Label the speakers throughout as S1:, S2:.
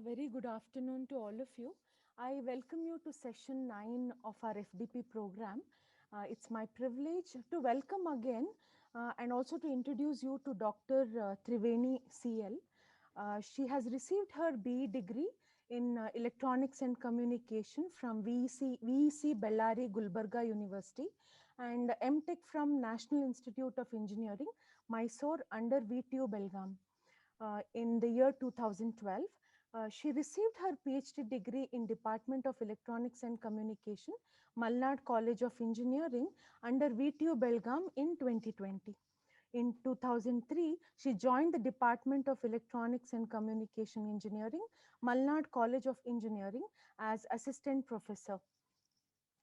S1: A very good afternoon to all of you. I welcome you to session 9 of our FDP program. It's my privilege to welcome again and also to introduce you to Dr. Triveni CL. She has received her BE degree in Electronics and Communication from VEC Bellary Gulbarga University and MTech from National Institute of Engineering, Mysore under VTU Belgaum in the year 2012. She received her PhD degree in Department of Electronics and Communication, Malnad College of Engineering under VTU Belgaum in 2020. In 2003, she joined the Department of Electronics and Communication Engineering, Malnad College of Engineering as Assistant Professor.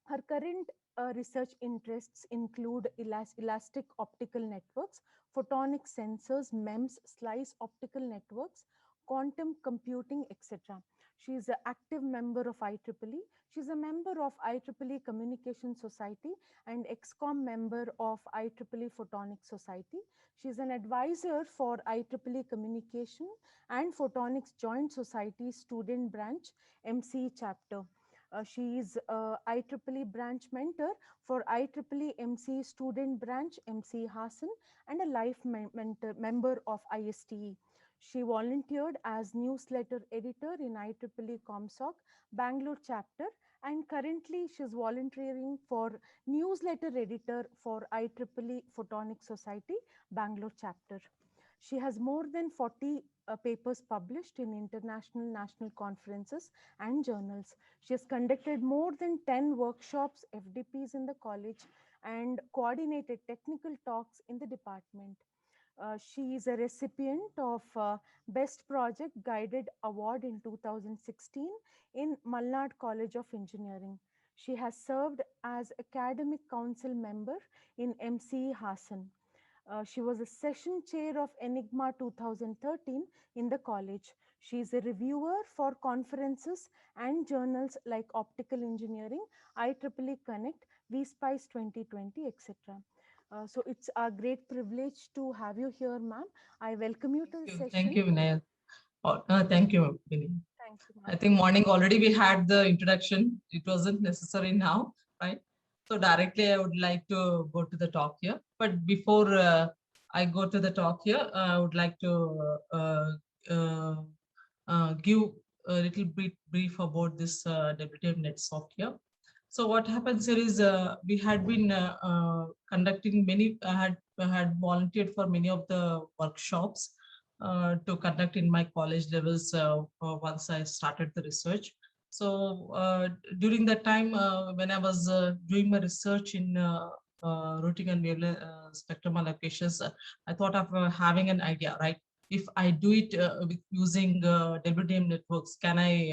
S1: Her current research interests include elastic optical networks, photonic sensors, MEMS, slice optical networks, quantum computing, etc. She is an active member of IEEE. She is a member of IEEE Communication Society and EXCOM member of IEEE Photonics Society. She is an advisor for IEEE Communication and Photonics Joint Society Student Branch MCE chapter. She is IEEE branch mentor for IEEE MC student branch MC Hassan and a life member of ISTE. She volunteered as newsletter editor in IEEE ComSoc Bangalore chapter, and currently she is volunteering for newsletter editor for IEEE Photonics Society Bangalore chapter. She has more than 40 papers published in international national conferences and journals. She has conducted more than 10 workshops, FDPs in the college, and coordinated technical talks in the department. She is a recipient of Best Project Guided Award in 2016 in Malnad College of Engineering. She has served as Academic Council member in MCE Hassan. She was a session chair of Enigma 2013 in the college. She is a reviewer for conferences and journals like Optical Engineering, IEEE Connect, VSpice 2020, etc. So it's a great privilege to have you here, ma'am. I welcome you to the
S2: Thank
S1: session.
S2: you, Vinay. Thank you, Vinay.
S1: Thank you,
S2: I
S1: ma'am.
S2: think morning already we had the introduction. It wasn't necessary now, right? So directly I would like to go to the talk here. But before I go to the talk here, I would like to uh, give a little bit brief about this WTM NetSoft here. So what happens here is we had been conducting many, had volunteered for many of the workshops to conduct in my college levels once I started the research. So during that time, when I was doing my research in routing and wavelength spectrum allocations, I thought of having an idea, right? If I do it with using WDM networks, can I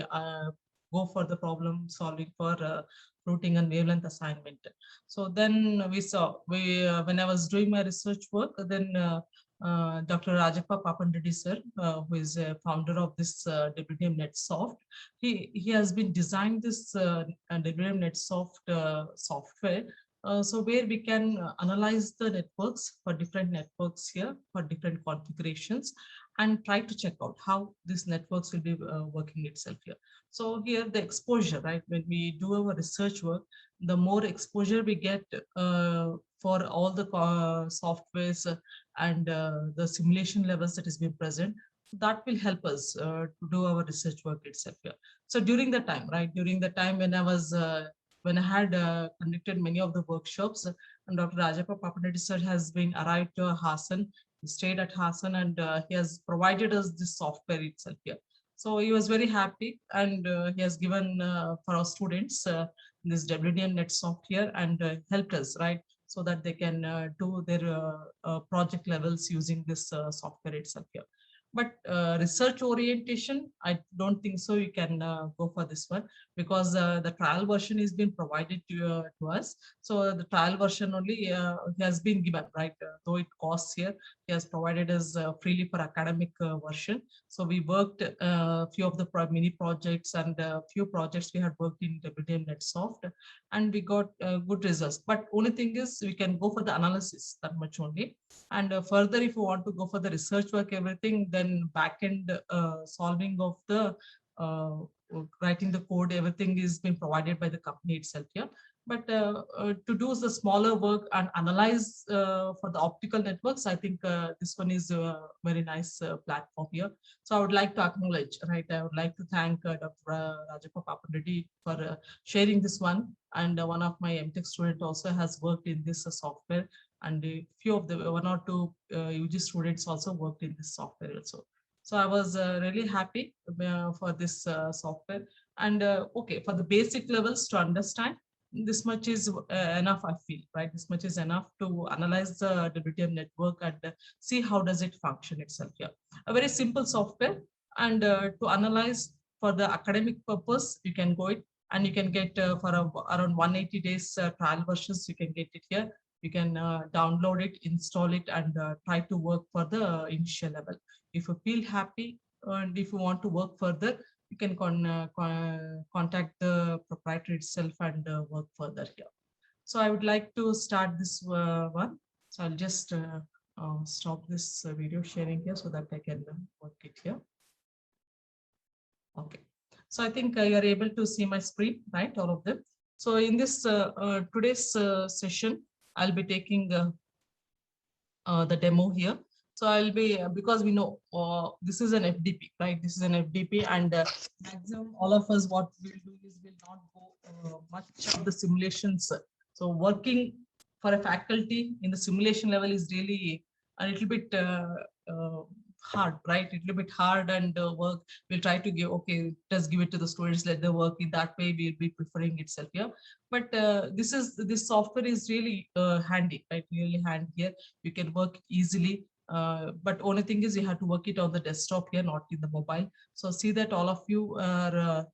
S2: go for the problem solving for routing and wavelength assignment? So then we saw, when I was doing my research work, then Dr. Rajappa Papandreddy sir, who is a founder of this WDM NetSoft, he has been designed this WDM NetSoft software. So where we can analyze the networks for different networks here for different configurations and try to check out how these networks will be working itself here. So here the exposure, right? When we do our research work, the more exposure we get for all the softwares and the simulation levels that is being present, that will help us to do our research work itself here. So during the time, right, during the time when I was when I had conducted many of the workshops, and Dr. Rajappa Papandreddy sir has been arrived to Hassan, he stayed at Hassan, and he has provided us this software itself here. So he was very happy, and he has given for our students this WDM NetSoft here and helped us, right, so that they can do their project levels using this software itself here. But research orientation, I don't think so you can go for this one, because the trial version is being provided to us. So the trial version only has been given, right? Though it costs here, he has provided us freely for academic version. So we worked a few of the mini projects, and a few projects we had worked in WDM NetSoft, and we got good results. But only thing is we can go for the analysis, that much only. And further, if you want to go for the research work, everything, then back-end solving of the writing the code, everything is being provided by the company itself here. But to do the smaller work and analyze for the optical networks, I think this one is a very nice platform here. So I would like to acknowledge, right? I would like to thank Dr. Rajappa Papanreddy for sharing this one. And one of my MTech student also has worked in this software, and a few of the one or two UG students also worked in this software also. So I was really happy for this software. And okay, for the basic levels to understand, this much is enough, I feel, right? This much is enough to analyze the WTM network and see how does it function itself here. A very simple software, and to analyze for the academic purpose, you can go it, and you can get for around 180 days trial versions, you can get it here. You can download it, install it, and try to work for the initial level. If you feel happy and if you want to work further, you can contact the proprietor itself and work further here. So I would like to start this one. So I'll just stop this video sharing here so that I can work it here. Okay. So I think you are able to see my screen, right? All of them. So in this today's session, I'll be taking the demo here. So I'll be, because we know this is an FDP, right? This is an FDP, and maximum all of us, what we'll do is we'll not go much of the simulations. So working for a faculty in the simulation level is really a little bit hard, right? A little bit hard, and work. We'll try to give, okay, just give it to the students, let them work in that way. We'll be preferring itself here. But this software is really handy, right? Really handy here. You can work easily. But only thing is you have to work it on the desktop here, not in the mobile. So see that all of you are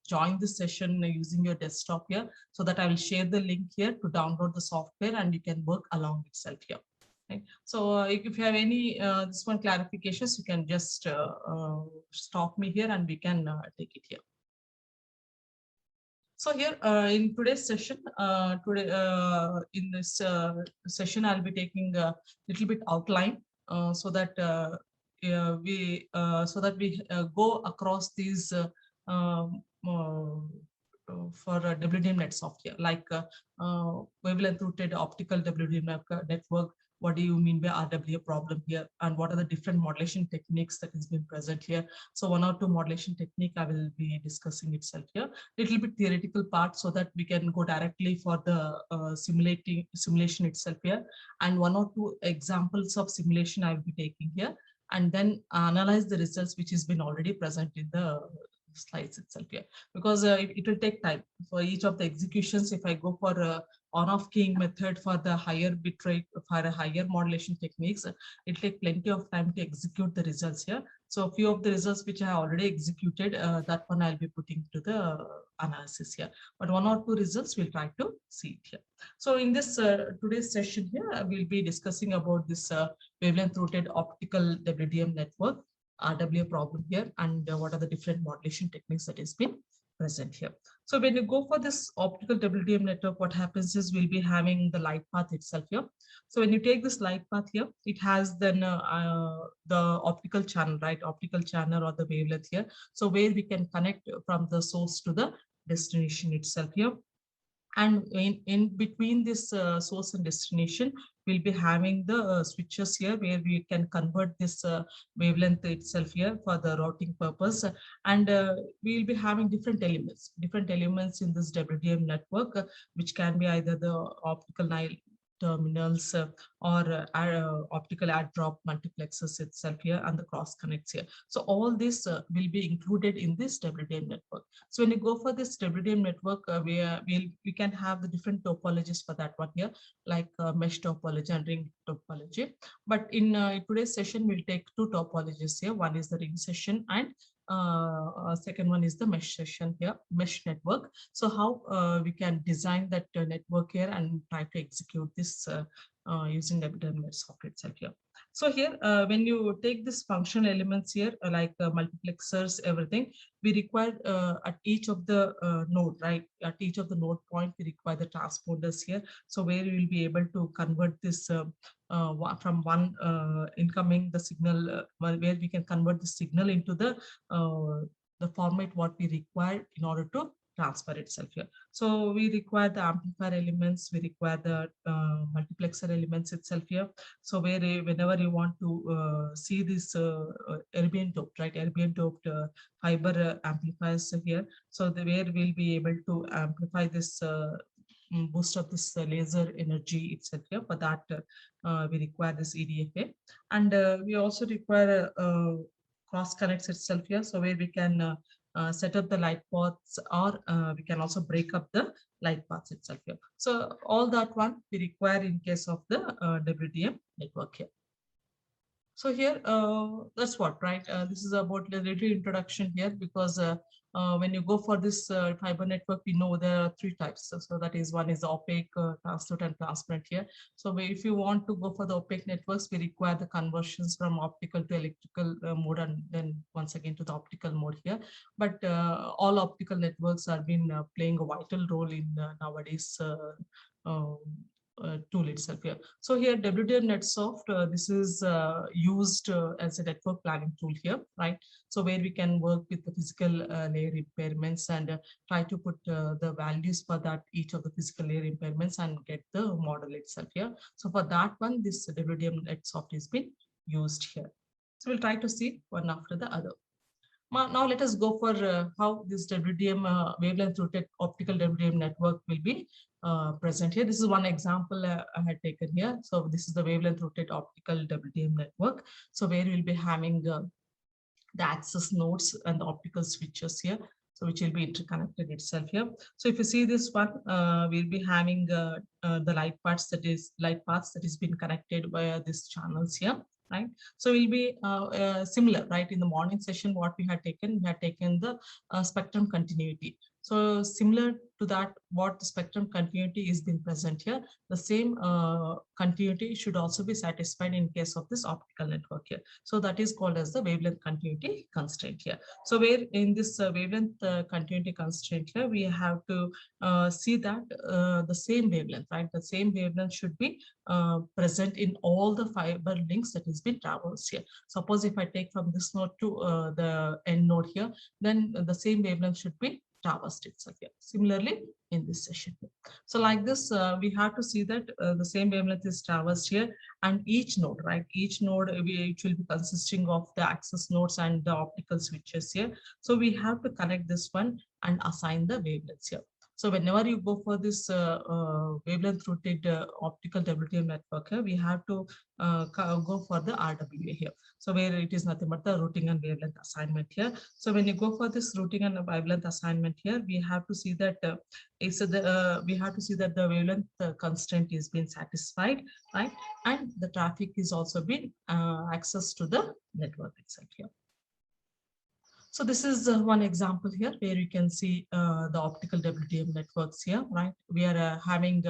S2: join this session using your desktop here, so that I will share the link here to download the software and you can work along itself here. Right. So if you have any this one clarifications, you can just stop me here and we can take it here. So here in today's session, in this session, I'll be taking a little bit outline so that we go across these for WDM net software, like wavelength routed optical WDM network. What do you mean by RWA problem here, and what are the different modulation techniques that is being present here? So one or two modulation technique I will be discussing itself here. Little bit theoretical part so that we can go directly for the simulation itself here, and one or two examples of simulation I will be taking here, and then analyze the results which has been already present in the slides itself here, because it will take time for each of the executions. If I go for on-off keying method for the higher bit rate, for a higher modulation techniques, it take plenty of time to execute the results here. So a few of the results which I have already executed, that one I'll be putting to the analysis here. But one or two results we'll try to see it here. So in this today's session here, we'll be discussing about this wavelength routed optical WDM network, RWA problem here, and what are the different modulation techniques that has been present here. So when you go for this optical WDM network, what happens is we'll be having the light path itself here. So when you take this light path here, it has then the optical channel, right? Optical channel or the wavelength here. So where we can connect from the source to the destination itself here. And in between this source and destination, we'll be having the switches here where we can convert this wavelength itself here for the routing purpose. And we'll be having different elements in this WDM network, which can be either the optical terminals or optical add drop multiplexers itself here, and the cross connects here. So all this will be included in this WDM network. So when you go for this WDM network, we can have the different topologies for that one here, like mesh topology and ring topology. But in today's session, we'll take two topologies here. One is the ring session, and second one is the mesh session here, mesh network. So how we can design that network here and try to execute this using WDM net software itself here. So here, when you take this functional elements here, like multiplexers, everything, we require at each of the node, right? At each of the node point, we require the transponders here. So where you will be able to convert this from one incoming the signal, where we can convert the signal into the the format what we require in order to transfer itself here. So we require the amplifier elements, we require the multiplexer elements itself here. So whenever you want to see this erbium doped, right, erbium doped fiber amplifiers here, so where we'll be able to amplify this boost of this laser energy itself here. For that, we require this EDFA, and we also require cross connects itself here, so where we can set up the light paths, or we can also break up the light paths itself here. So all that one we require in case of the WDM network here. So here, that's what, right? This is about the little introduction here, because when you go for this fiber network, we know there are three types. So that is, one is opaque, translucent, and transparent here. So if you want to go for the opaque networks, we require the conversions from optical to electrical mode, and then once again to the optical mode here. But all optical networks have been playing a vital role in nowadays tool itself here. So here WDM NetSoft, this is used as a network planning tool here, right? So where we can work with the physical layer impairments and try to put the values for that each of the physical layer impairments and get the model itself here. So for that one, this WDM NetSoft is being used here. So we'll try to see one after the other. Now let us go for how this WDM wavelength routed optical WDM network will be present here. This is one example I had taken here. So this is the wavelength routed optical WDM network. So where we'll be having the access nodes and the optical switches here, so which will be interconnected itself here. So if you see this one, we'll be having the light paths that is being connected via these channels here, right? So we'll be similar, right? In the morning session, what we had taken the spectrum continuity. So similar to that, what the spectrum continuity is being present here, the same continuity should also be satisfied in case of this optical network here. So that is called as the wavelength continuity constraint here. So where in this wavelength continuity constraint here, we have to see that the same wavelength, right? The same wavelength should be present in all the fiber links that has been traversed here. Suppose if I take from this node to the end node here, then the same wavelength should be traversed itself here. Similarly, in this session. So like this, we have to see that the same wavelength is traversed here, and each node, right? Each node, it will be consisting of the access nodes and the optical switches here. So we have to connect this one and assign the wavelengths here. So whenever you go for this wavelength routed optical WDM network here, we have to go for the RWA here. So where it is nothing but the routing and wavelength assignment here. So when you go for this routing and wavelength assignment here, we have to see that we have to see that the wavelength constraint is being satisfied, right? And the traffic is also being access to the network itself here. So this is one example here where you can see the optical WDM networks here, right? We are having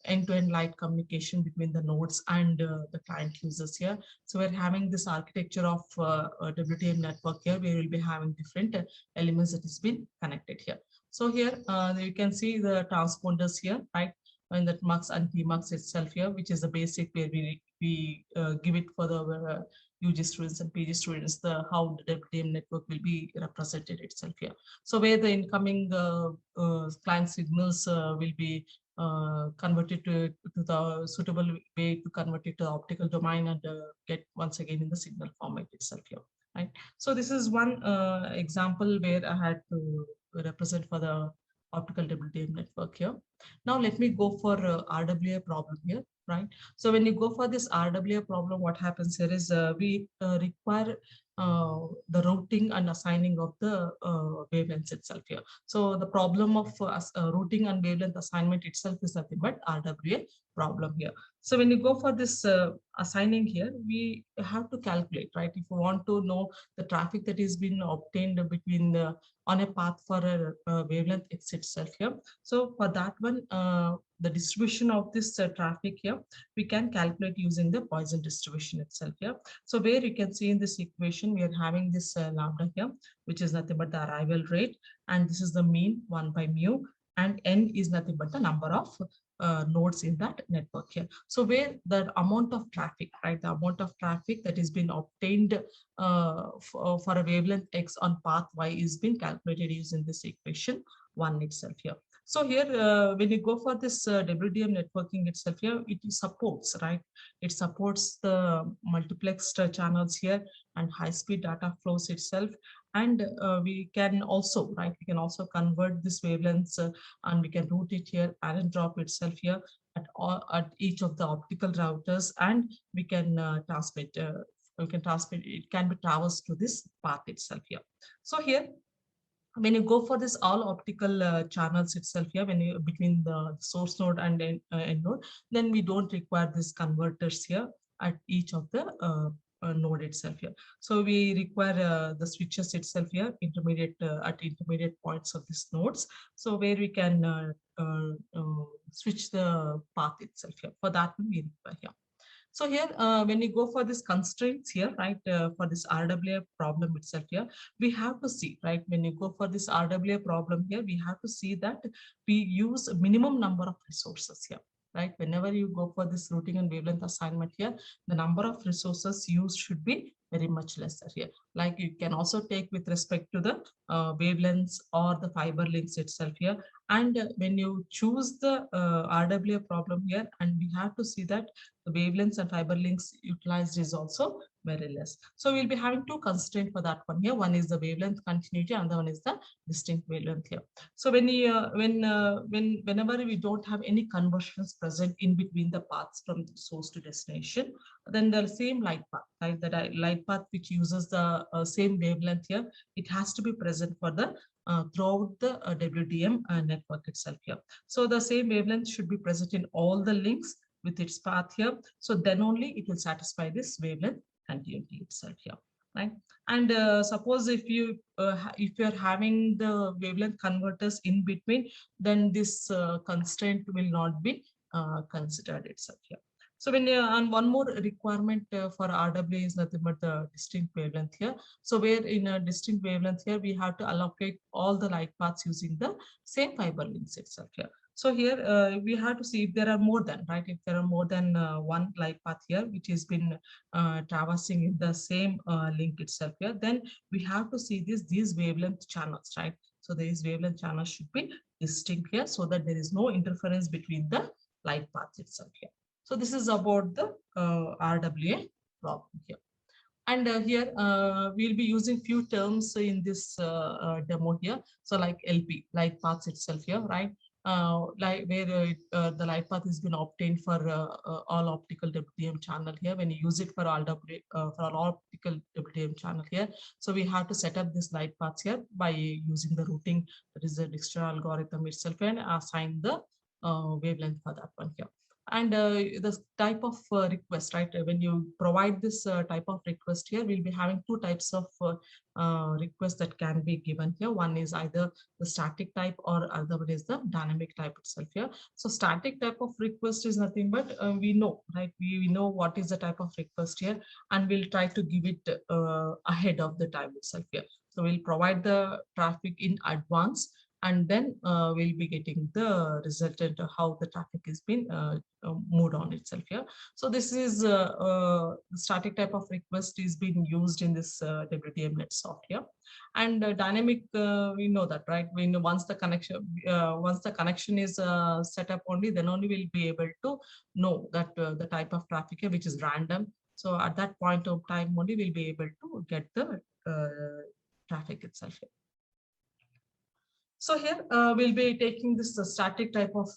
S2: end-to-end light communication between the nodes and the client users here. So we're having this architecture of WDM network here, where we'll be having different elements that has been connected here. So here you can see the transponders here, right? And that mux and PMUX itself here, which is the basic where we give it for the UG students and PG students, how the WDM network will be represented itself here. So where the incoming client signals will be converted to the suitable way to convert it to the optical domain and get once again in the signal format itself here, right? So this is one example where I had to represent for the optical WDM network here. Now let me go for RWA problem here, right? So when you go for this RWA problem, what happens here is we require the routing and assigning of the wavelengths itself here. So the problem of routing and wavelength assignment itself is nothing but RWA problem here. So when you go for this assigning here, we have to calculate, right? If you want to know the traffic that is being obtained between the on a path for a wavelength X itself here. So for that one, the distribution of this traffic here, we can calculate using the Poisson distribution itself here. So where you can see in this equation, we are having this lambda here, which is nothing but the arrival rate, and this is the mean 1 by mu, and n is nothing but the number of nodes in that network here. So where the amount of traffic, right, the amount of traffic that is been obtained for a wavelength X on path Y is being calculated using this equation 1 itself here. So here, when you go for this WDM networking itself here, it supports, right? It supports the multiplexed channels here and high-speed data flows itself. And we can also, right, we can also convert this wavelengths and we can route it here and drop itself here at each of the optical routers, and we can transmit. It can be traversed to this path itself here. So here, when you go for this all optical channels itself here, when you between the source node and end node, then we don't require these converters here at each of the node itself here. So we require the switches itself here, intermediate at intermediate points of these nodes. So where we can switch the path itself here. For that one we require here. So here, when you go for this constraints here, right, for this RWA problem itself here, we have to see, right, when you go for this RWA problem here, we have to see that we use a minimum number of resources here, right? Whenever you go for this routing and wavelength assignment here, the number of resources used should be very much lesser here. Like you can also take with respect to the wavelengths or the fiber links itself here. And when you choose the RWA problem here, and we have to see that the wavelengths and fiber links utilized is also very less. So we'll be having two constraints for that one here. One is the wavelength continuity, and the one is the distinct wavelength here. So whenever we don't have any conversions present in between the paths from source to destination, then the same light path, right? That light path which uses the same wavelength here, it has to be present for the throughout the WDM network itself here. So the same wavelength should be present in all the links with its path here. So then only it will satisfy this wavelength continuity itself here, right? And suppose if you're having the wavelength converters in between, then this constraint will not be considered itself here. So when and one more requirement for RWA is nothing but the distinct wavelength here. So where in a distinct wavelength here, we have to allocate all the light paths using the same fiber links itself here. So here we have to see if there are more than, right? If there are more than one light path here, which has been traversing in the same link itself here, then we have to see these wavelength channels, right? So these wavelength channels should be distinct here so that there is no interference between the light paths itself here. So this is about the RWA problem here. And here we'll be using few terms in this demo here. So like LP, light paths itself here, right? Like where the light path has been obtained for all optical WDM channel here. When you use it for all optical WDM channel here, so we have to set up this light paths here by using the routing, that is the Dijkstra algorithm itself, and assign the wavelength for that one here. And the type of request, right? When you provide this type of request here, we'll be having two types of requests that can be given here. One is either the static type or other one is the dynamic type itself here. So static type of request is nothing but we know, right? We know what is the type of request here, and we'll try to give it ahead of the time itself here. So we'll provide the traffic in advance, and then we'll be getting the resultant of how the traffic is being moved on itself here. So this is the static type of request is being used in this WDM net software. And dynamic, we know that, right? We know once the connection is set up only, then only we'll be able to know that the type of traffic here, which is random. So at that point of time only we'll be able to get the traffic itself here. So here we'll be taking this static type of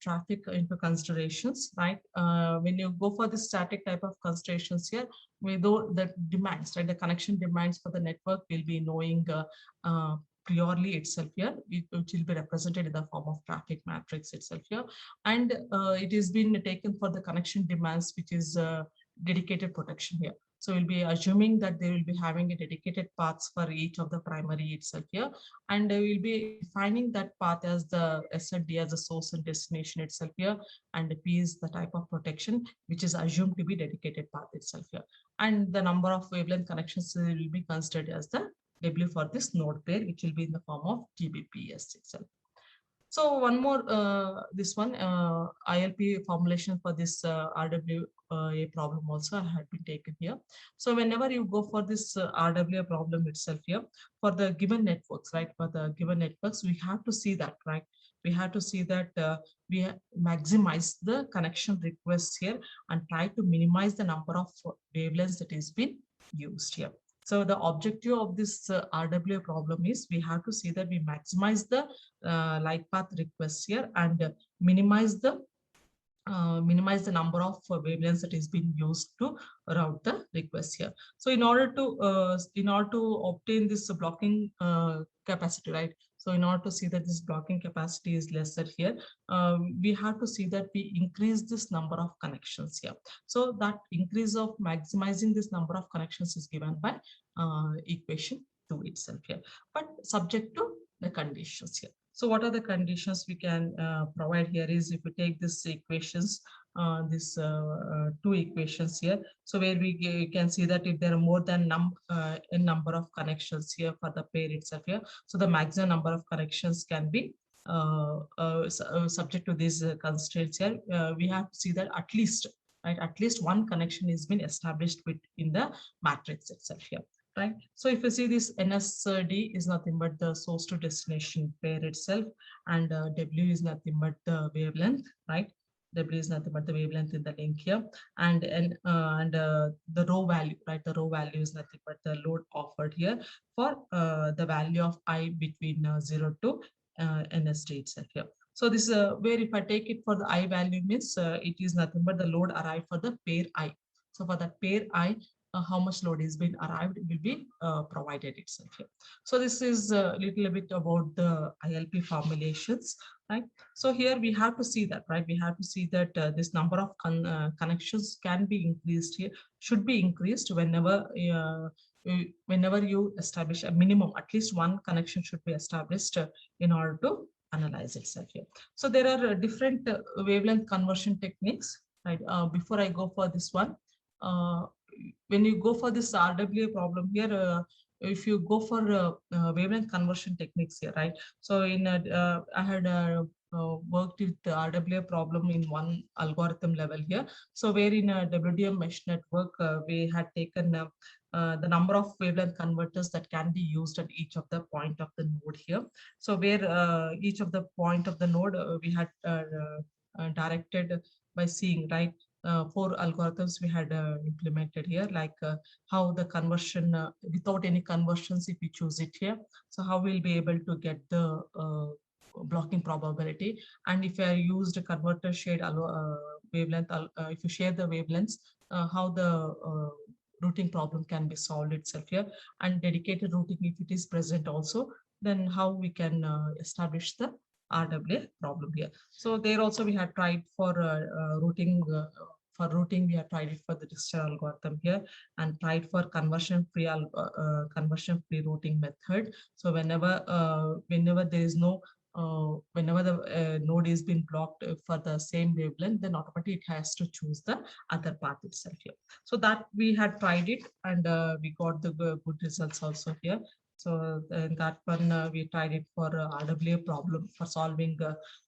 S2: traffic into considerations, right? When you go for the static type of considerations here, we know the demands, right? The connection demands for the network will be knowing priorly itself here, which will be represented in the form of traffic matrix itself here. And it has been taken for the connection demands, which is dedicated protection here. So we'll be assuming that they will be having a dedicated paths for each of the primary itself here. And we'll be defining that path as the SND as a source and destination itself here. And P is the type of protection, which is assumed to be dedicated path itself here. And the number of wavelength connections will be considered as the W for this node pair, which will be in the form of GBPS itself. So one more, this one, ILP formulation for this RWA problem also had been taken here. So whenever you go for this RWA problem itself here, for the given networks, right, for the given networks, we have to see that, right? We have to see that we maximize the connection requests here and try to minimize the number of wavelengths that is being used here. So the objective of this RWA problem is we have to see that we maximize the light path requests here and minimize the number of wavelengths that is being used to route the request here. So in order to obtain this blocking capacity, right? So in order to see that this blocking capacity is lesser here, we have to see that we increase this number of connections here. So that increase of maximizing this number of connections is given by equation 2 itself here, but subject to the conditions here. So what are the conditions we can provide here is if we take this equations, two equations here. So where we can see that if there are more than a number of connections here for the pair itself here, so the maximum number of connections can be subject to these constraints here. We have to see that at least, right, at least one connection is been established within the matrix itself here. Right. So if you see this NSD is nothing but the source to destination pair itself, and W is nothing but the wavelength, right? W is nothing but the wavelength in the link here, and the row value, right? The row value is nothing but the load offered here for the value of I between 0 to NSD itself here. So this where if I take it for the I value means it is nothing but the load arrived for the pair I. So for that pair I, how much load is being arrived will be provided itself here. So this is a little bit about the ILP formulations, right? So here we have to see that, right? We have to see that this number of connections can be increased here, should be increased whenever you establish a minimum, at least one connection should be established in order to analyze itself here. So there are different wavelength conversion techniques, right? Before I go for this one, when you go for this RWA problem here, if you go for wavelength conversion techniques here, right? So in I had worked with the RWA problem in one algorithm level here. So where in a WDM mesh network, we had taken the number of wavelength converters that can be used at each of the point of the node here. So where each of the point of the node we had directed by seeing, right? 4 algorithms we had implemented here, like how the conversion without any conversions, if we choose it here, so how we'll be able to get the blocking probability. And if I used a converter shared wavelength, if you share the wavelengths, how the routing problem can be solved itself here, and dedicated routing if it is present also, then how we can establish the RWA problem here. So there also we had tried for routing. For routing, we have tried it for the Dijkstra algorithm here, and tried for conversion-free routing method. So whenever there is no whenever the node is being blocked for the same wavelength, then automatically it has to choose the other path itself here. So that we had tried it, and we got the good results also here. So in that one, we tried it for RWA problem, for solving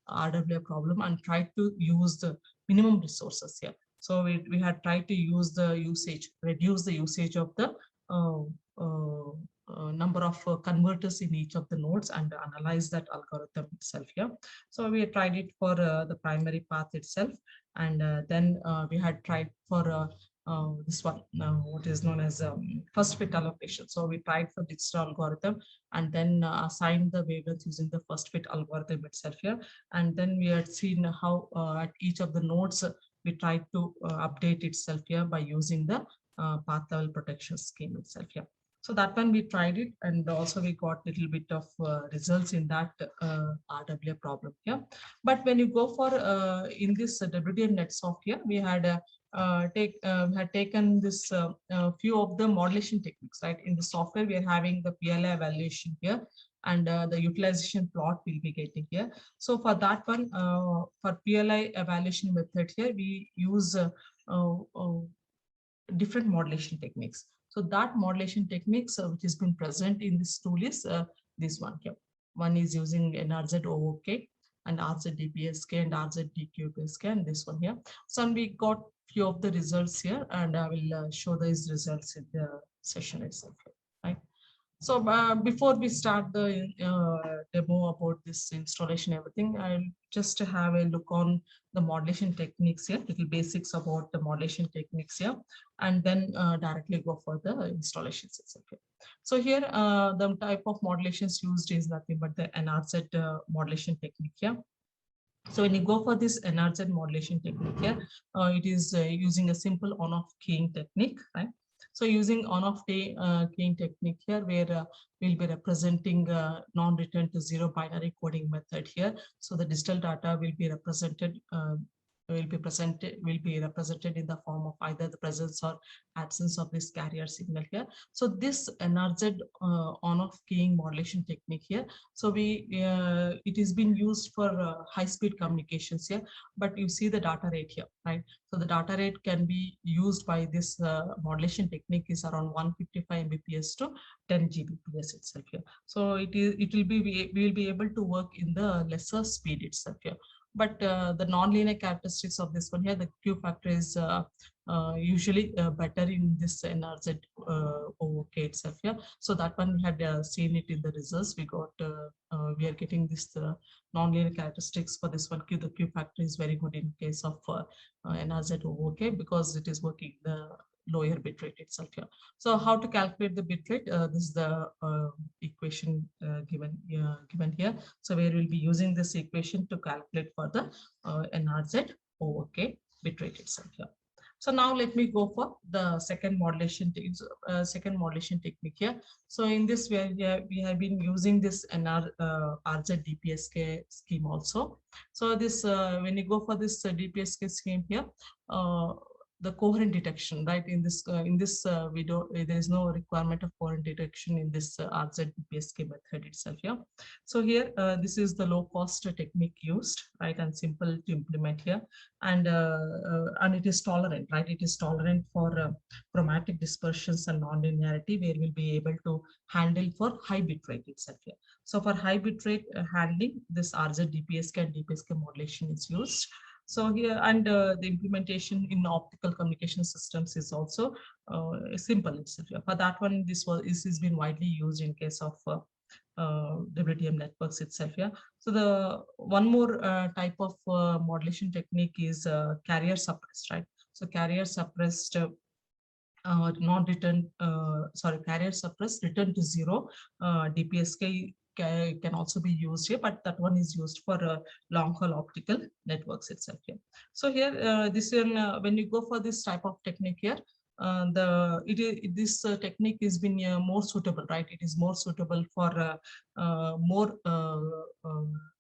S2: RWA problem, and tried to use the minimum resources here. So we had tried to use the usage, reduce the usage of the number of converters in each of the nodes, and analyze that algorithm itself here. So we tried it for the primary path itself, and then we had tried for this one, what is known as first fit allocation. So we tried for Dijkstra algorithm, and then assigned the wavelengths using the first fit algorithm itself here. And then we had seen how at each of the nodes we tried to update itself here by using the path level protection scheme itself here. So that one we tried it, and also we got little bit of results in that RWA problem here. But when you go for in this WDM net software, we had taken this few of the modulation techniques, right? In the software, we are having the PLI evaluation here, and the utilization plot we'll be getting here. So for that one, for PLI evaluation method here, we use different modulation techniques. So that modulation techniques which has been present in this tool is this one here. One is using NRZ OOK, and RZ-DPSK and RZ-DQPSK, and this one here. So we got few of the results here, and I will show these results in the session itself, right? So before we start the demo about this installation, everything, I'll just have a look on the modulation techniques here, little basics about the modulation techniques here, and then directly go for the installations itself. So here, the type of modulations used is nothing but the NRZ modulation technique here. So when you go for this NRZ modulation technique here, it is using a simple on-off keying technique, right? So using on-off keying technique here, where we'll be representing non-return to zero binary coding method here. So the digital data will be represented in the form of either the presence or absence of this carrier signal here. So this NRZ on-off keying modulation technique here. So it is being used for high-speed communications here, but you see the data rate here, right? So the data rate can be used by this modulation technique is around 155 Mbps to 10 Gbps itself here. So we will be able to work in the lesser speed itself here. But the nonlinear characteristics of this one here, the Q factor is usually better in this NRZ OK itself here. So that one we had seen it in the results. We are getting this nonlinear characteristics for this one. The Q factor is very good in case of NRZ OK because it is working the lower bit rate itself here. So how to calculate the bit rate? This is the equation given here. So we will be using this equation to calculate for the NRZ OK bit rate itself here. So now let me go for the second modulation technique here. So in this we have been using this RZ-DPSK scheme also. So this when you go for this DPSK scheme here, the coherent detection, right? In this there is no requirement of coherent detection in this RZ-DPSK method itself here. So here this is the low cost technique used, right, and simple to implement here, and it is tolerant, right? It is tolerant for chromatic dispersions and nonlinearity, where we'll be able to handle for high bit rate itself here. So for high bit rate handling, this RZ-DPSK and DPSK modulation is used. So here, and the implementation in optical communication systems is also simple itself. For that one, this has been widely used in case of WDM networks itself. Yeah. So the one more type of modulation technique is carrier suppressed, right? So carrier suppressed carrier suppressed return to zero DPSK can also be used here, but that one is used for long haul optical networks itself here. So here this one when you go for this type of technique here, this technique is been more suitable, right? It is more suitable for more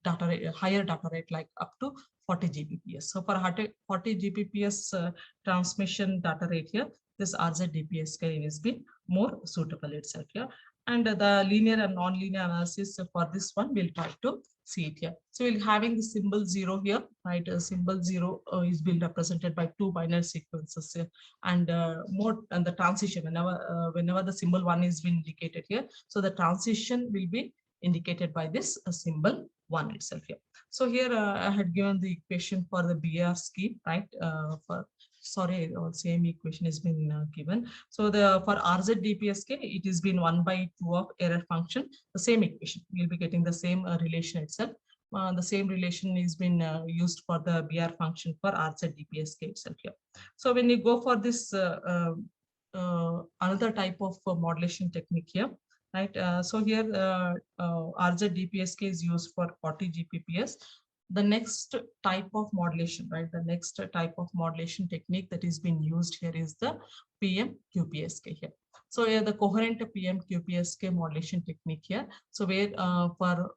S2: data rate, higher data rate, like up to 40 Gbps. So for 40 Gbps transmission data rate here, this RZ-DPSK is been more suitable itself here. And the linear and non-linear analysis for this one, we'll try to see it here. So we're having the symbol 0 here, right? Symbol 0 is being represented by two binary sequences here, and the transition whenever the symbol 1 is being indicated here, so the transition will be indicated by this symbol 1 itself here. So here I had given the equation for the BR scheme, right? Same equation has been given. So for RZ-DPSK, it has been 1/2 of error function. The same equation, we'll be getting the same relation itself. The same relation is been used for the BR function for RZ-DPSK itself here. So when you go for this another type of modulation technique here, right? So here RZ-DPSK is used for 40 Gbps. The next type of modulation, right? The next type of modulation technique that is being used here is the PM-QPSK here. So yeah, the coherent PM-QPSK modulation technique here. So where for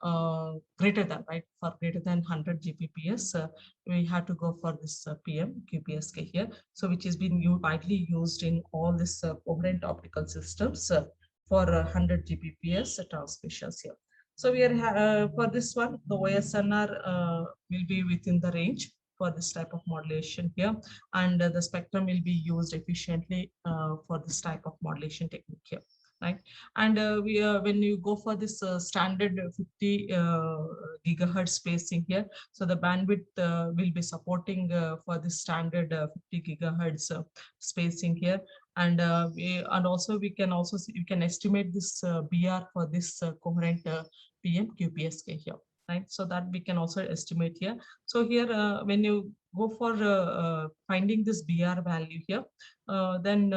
S2: greater than, right? For greater than 100 Gbps, we have to go for this PM-QPSK here. So which has been widely used in all this coherent optical systems for 100 Gbps transmissions here. So we are for this one, the OSNR will be within the range for this type of modulation here, and the spectrum will be used efficiently for this type of modulation technique here. right? And when you go for this standard 50 gigahertz spacing here, so the bandwidth will be supporting for this standard 50 gigahertz spacing here. And also we can also see, you can estimate this BR for this coherent PM QPSK here, right? So that we can also estimate here. So here, when you go for finding this BR value here, then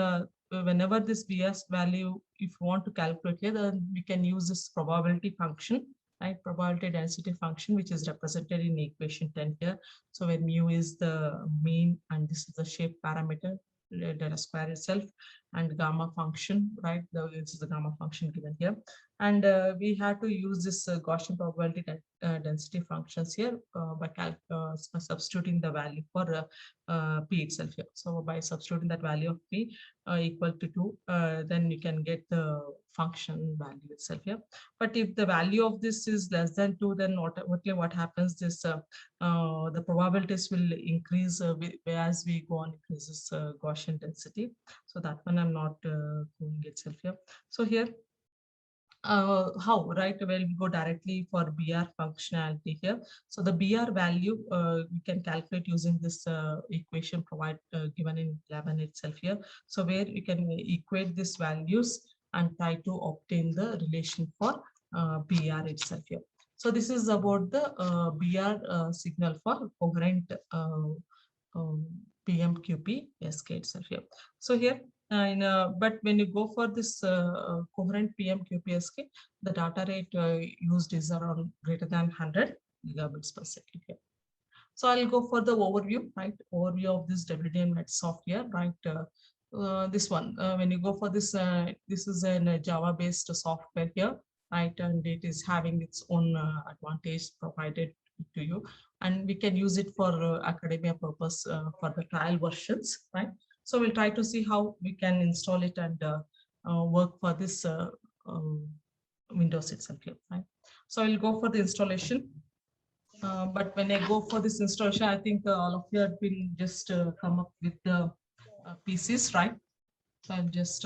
S2: whenever this BS value, if you want to calculate here, then we can use this probability function, right? Probability density function, which is represented in equation 10 here. So where mu is the mean and this is the shape parameter, delta square itself, and gamma function, right? This is the gamma function given here. And we had to use this Gaussian probability density functions here by substituting the value for P itself here. So by substituting that value of P equal to 2, then you can get the function value itself here. But if the value of this is less than 2, then what happens, this the probabilities will increase as we go on increases Gaussian density. So that one I'm not going itself here. So here, how, right? Well, we go directly for BR functionality here. So the BR value we can calculate using this equation given in 11 itself here. So where you can equate these values and try to obtain the relation for BR itself here. So this is about the BR signal for coherent PMQP SK itself here. So here, but when you go for this coherent PMQPSK, the data rate used is around greater than 100 gigabits per second here. So I'll go for the overview, right? Overview of this WDM-Net software, right? This one, when you go for this, this is a Java-based software here, right? And it is having its own advantage provided to you. And we can use it for academia purpose for the trial versions, right? So we'll try to see how we can install it and work for this Windows itself here, right? So I'll go for the installation. But when I go for this installation, I think all of you have been just come up with the PCs, right? So I'll just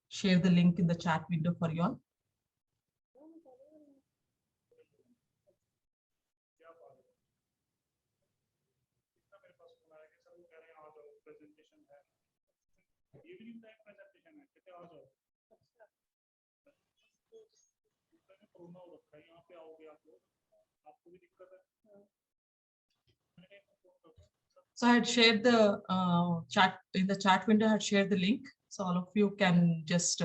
S2: share the link in the chat window for you all.
S3: Evening time presentation है कितने आ जाओ corona हो रखा है यहाँ पे आओगे आप लोग आपको भी दिक्कत है
S2: So I had shared the chat in the chat window. I had shared the link, so all of you can just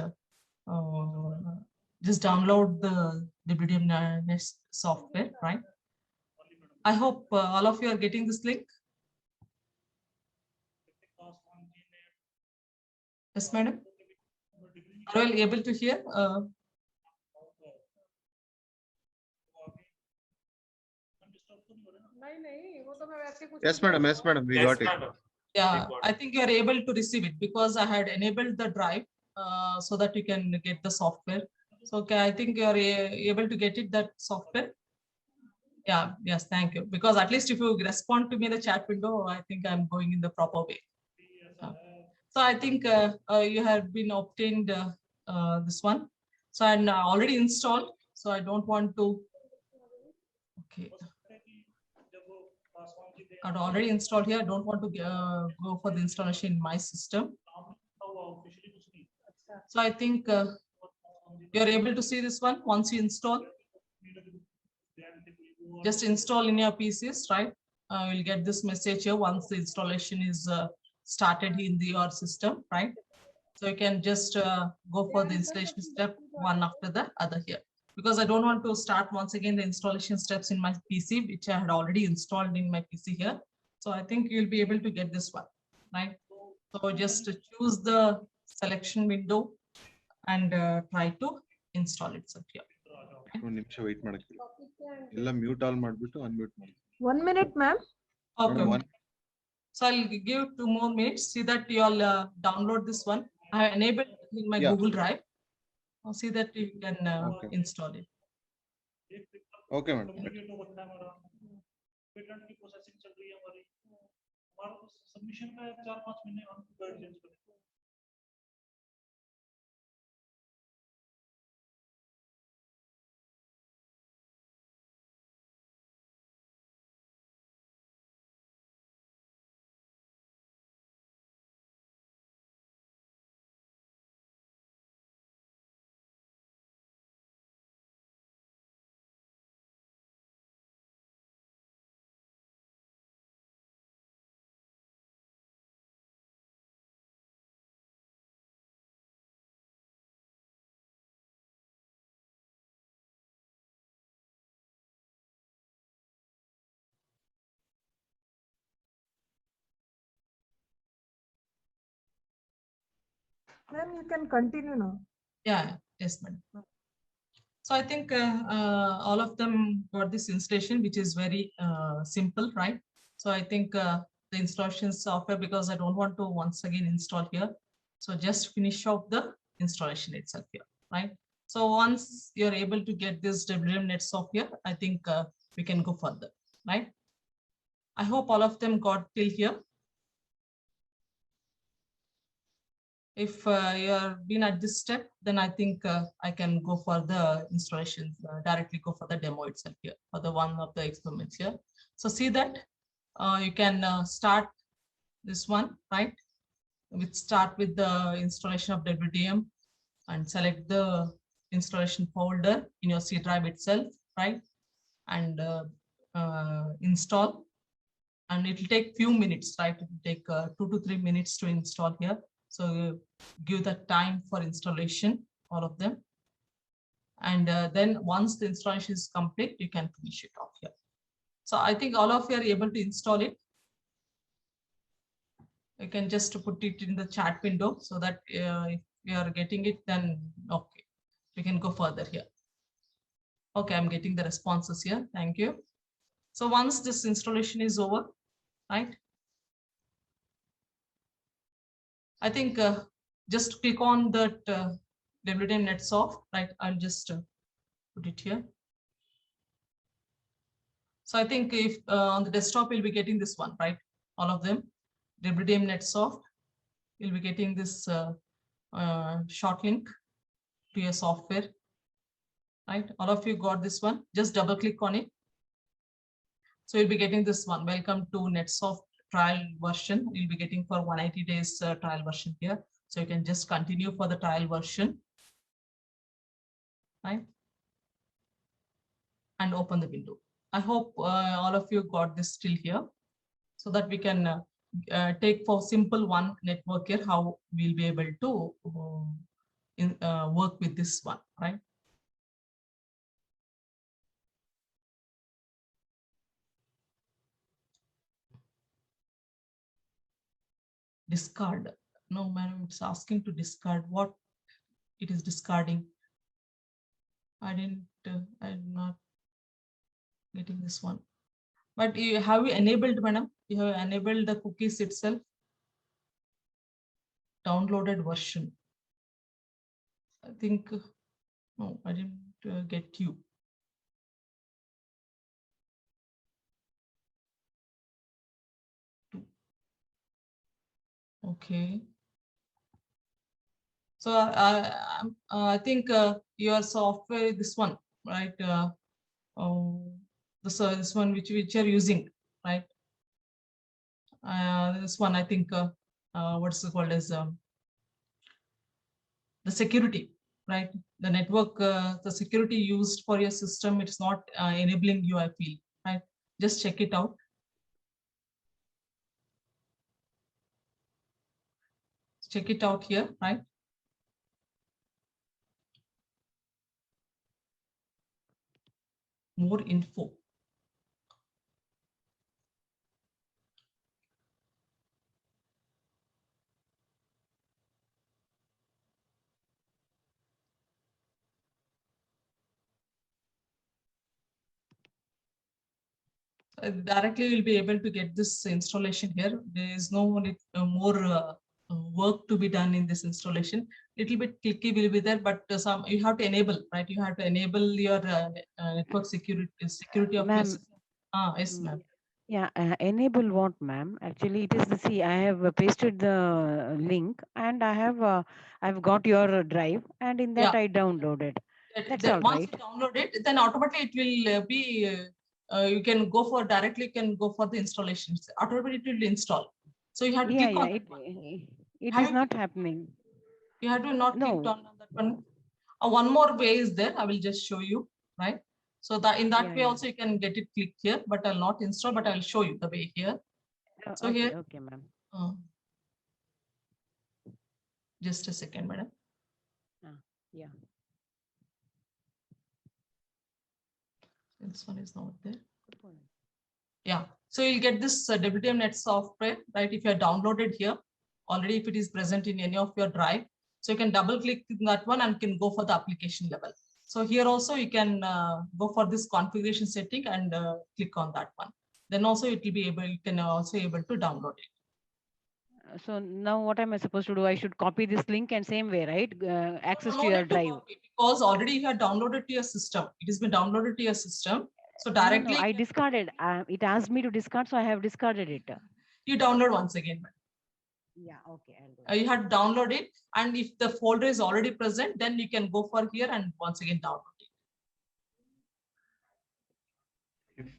S2: download the WDM software, right? I hope all of you are getting this link. Yes, madam. Are you able to hear?
S4: Yes, madam. Yes, madam. We got it.
S2: Yeah, I think you are able to receive it because I had enabled the drive so that you can get the software. So okay, I think you are able to get it, that software. Yeah, yes, thank you. Because at least if you respond to me in the chat window, I think I'm going in the proper way. So I think you have been obtained this one. So I'm already installed. So I don't want to. Okay. I've already installed here. I don't want to go for the installation in my system. So I think you're able to see this one once you install. Just install in your PCs, right? You'll get this message here once the installation is started in your system, right? So you can just go for the installation step one after the other here. Because I don't want to start once again the installation steps in my PC, which I had already installed in my PC here. So I think you'll be able to get this one, right? So just choose the selection window and try to install it here.
S4: Wait, mute all unmute.
S1: 1 minute, ma'am.
S2: Okay. So I'll give 2 more minutes. See that you all download this one. I have enabled in my Google Drive. I'll see that you can install it.
S4: Okay, madam.
S3: Submission का 4-5 महीने
S5: Ma'am, you can continue now.
S2: Yeah, yes, madam. So I think all of them got this installation, which is very simple, right? So I think the installation software, because I don't want to once again install here. So just finish off the installation itself here, right? So once you're able to get this WMNet software, I think we can go further, right? I hope all of them got till here. If you're been at this step, then I think I can go for the installations, directly go for the demo itself here, for the one of the experiments here. So see that you can start this one, right? We start with the installation of WDM and select the installation folder in your C drive itself, right? And install. And it will take few minutes, right? It will take 2 to 3 minutes to install here. So give the time for installation, all of them. And then once the installation is complete, you can finish it off here. So I think all of you are able to install it. You can just put it in the chat window so that if you are getting it, then okay, we can go further here. Okay, I'm getting the responses here. Thank you. So once this installation is over, right? I think just click on that WDM NetSoft, right? I'll just put it here. So I think if on the desktop, you'll be getting this one, right? All of them, WDM NetSoft, you'll be getting this short link to your software, right? All of you got this one, just double click on it. So you'll be getting this one, welcome to NetSoft trial version. You'll be getting for 180 days trial version here. So you can just continue for the trial version, right? And open the window. I hope all of you got this still here, so that we can take for simple one network here, how we'll be able to work with this one, right? Discard. No, madam, it's asking to discard. What it is discarding? I'm not getting this one. But you have enabled, madam? You have enabled the cookies itself. Downloaded version. I think, no, I didn't get you. Okay. So I think your software, this one, right? This one which you're using, right? This one, I think, what's it called as the security, right? The network, the security used for your system, it's not enabling you, I feel, right? Just check it out. Check it out here, right? More info. Directly you'll be able to get this installation here. There is no need, more work to be done in this installation. Little bit clicky will be there, but some you have to enable, right? You have to enable your network security of your system. Yes, ma'am.
S6: Yeah, enable what, ma'am? Actually, it is the see. I have pasted the link, and I've got your drive, and in that I downloaded. That's all
S2: once
S6: right.
S2: you download it, then automatically it will be. You can go for directly. You can go for the installations. Automatically it will install. So you have to click on.
S6: It is not happening.
S2: You have to not click on that one. One more way is there. I will just show you, right? So that in that way also you can get it clicked here, but I'll not install, but I'll show you the way here. So
S6: okay,
S2: here,
S6: okay, ma'am.
S2: Just a second, madam.
S6: Yeah.
S2: This one is not there. Yeah. So you'll get this WDM Net software, right? If you are downloaded here already, if it is present in any of your drive, So you can double click that one and can go for the application level. So here also you can go for this configuration setting and click on that one. Then also it will be able, you can also able to download it.
S6: So now what am I supposed to do? I should copy this link and same way, right? Access to
S2: No
S6: your
S2: need to
S6: drive.
S2: copy, because already you have downloaded to your system. It has been downloaded to your system. So
S6: No,
S2: directly
S6: I discarded. It asked me to discard, so I have discarded it.
S2: you download once again.
S6: Yeah, okay. I'll do
S2: You have to download it, and if the folder is already present, then you can go for here and once again download it.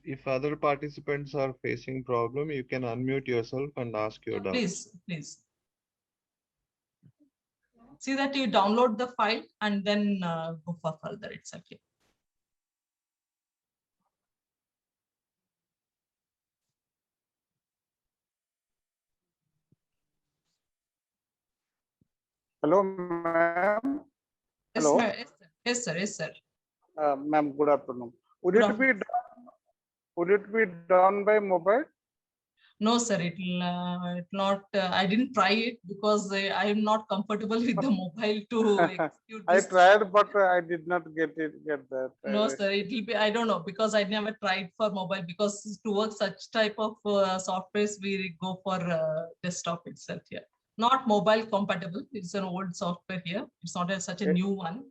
S4: If other participants are facing problem, you can unmute yourself and ask your doubt.
S2: Please. See that you download the file and then go for further itself.
S5: Hello, ma'am.
S2: Yes,
S5: Hello.
S2: Yes, sir.
S5: Ma'am, good afternoon. Would
S2: Good
S5: it be done by mobile?
S2: No, sir, it will not. I didn't try it because I am not comfortable with the mobile to execute
S5: I
S2: this.
S5: tried, but I did not get that.
S2: No, sir, it will be, I don't know, because I never tried for mobile, because to work such type of softwares, we go for desktop itself here. Not mobile compatible. It's an old software here. It's not such a new one.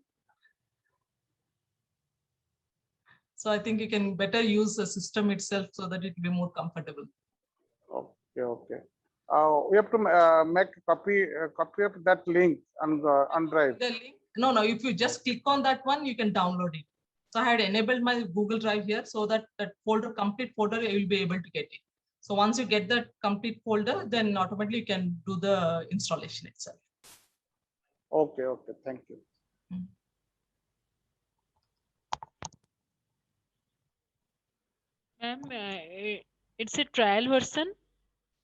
S2: So I think you can better use the system itself so that it will be more comfortable.
S5: Okay. We have to make a copy of that link on Drive.
S2: The link? No. If you just click on that one, you can download it. So I had enabled my Google Drive here so that complete folder, you will be able to get it. So once you get that complete folder, then automatically you can do the installation itself.
S5: Okay. Thank you.
S7: Ma'am, it's a trial version.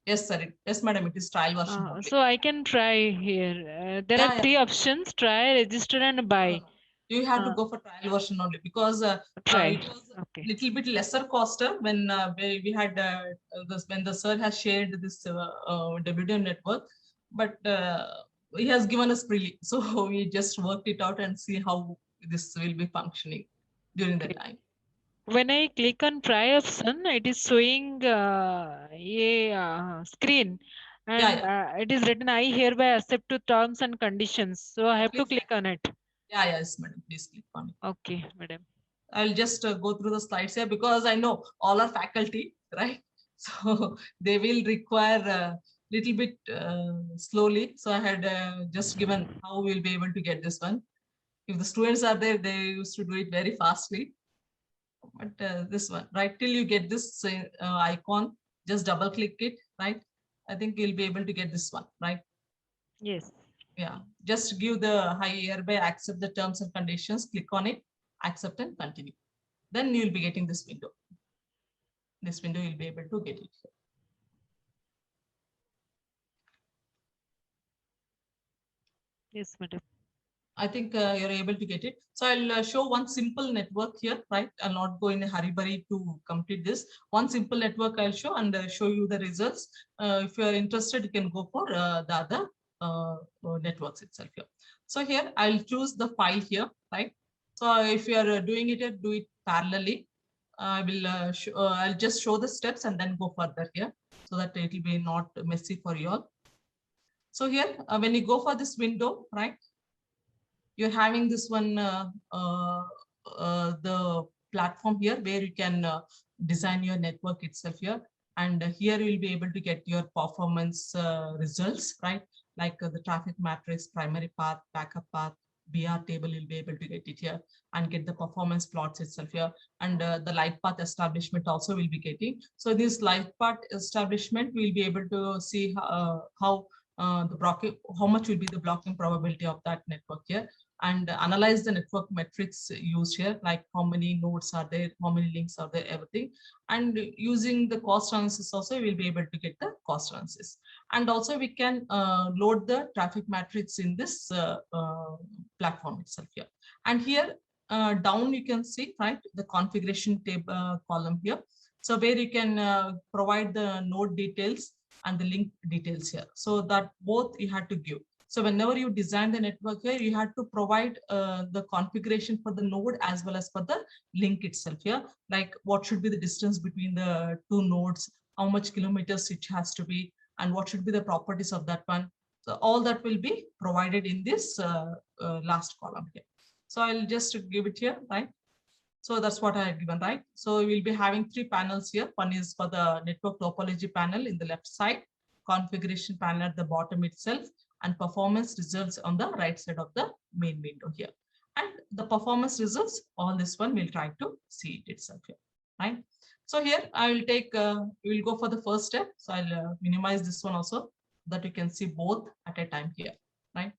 S2: Yes, sir. Yes, madam. It is trial version.
S7: So I can try here. There are three options: try, register, and buy.
S2: You have to go for trial version only, because it was a little bit lesser coster when we had when the sir has shared this WDM network, but he has given us freely. So we just worked it out and see how this will be functioning during the time.
S7: When I click on try option, it is showing a screen, and it is written, I hereby accept to terms and conditions. So I have to click on it.
S2: Yes, madam. Please click on it.
S7: Okay, madam.
S2: I'll just go through the slides here, because I know all are faculty, right? So they will require a little bit slowly. So I had just given how we'll be able to get this one. If the students are there, they used to do it very fastly. But this one, right till you get this icon, just double click it, right? I think you'll be able to get this one, right?
S7: Yes.
S2: Yeah, just give the hereby accept the terms and conditions, click on it, accept and continue. Then you'll be getting this window. This window you'll be able to get it.
S7: Yes, madam.
S2: I think you're able to get it. So I'll show one simple network here, right? I'll not go in a hurry to complete this. One simple network I'll show and show you the results. If you are interested, you can go for the other networks itself here. So here I'll choose the file here, right? So if you are doing it, do it parallelly. I will I'll just show the steps and then go further here, so that it will be not messy for you all. So here, when you go for this window, right, you're having this one, the platform here where you can design your network itself here. And here you'll be able to get your performance results, right? Like the traffic matrix, primary path, backup path, BR table, you'll be able to get it here and get the performance plots itself here. And the light path establishment also will be getting. So this light path establishment, we'll be able to see how the blocking, how much will be the blocking probability of that network here, and analyze the network metrics used here, like how many nodes are there, how many links are there, everything. And using the cost analysis also, we'll be able to get the cost analysis. And also we can load the traffic matrix in this platform itself here. And here down you can see, right, the configuration table column here. So where you can provide the node details and the link details here. So that both you had to give. So whenever you design the network here, you had to provide the configuration for the node as well as for the link itself here, like what should be the distance between the two nodes, how much kilometers it has to be, and what should be the properties of that one. So all that will be provided in this last column here. So I'll just give it here, right? So that's what I have given, right? So we will be having 3 panels here. One is for the network topology panel in the left side, configuration panel at the bottom itself, and performance results on the right side of the main window here. And the performance results, all this one we'll try to see it itself here, right? So here I will take, we will go for the first step. So I'll minimize this one also, so that you can see both at a time here, right?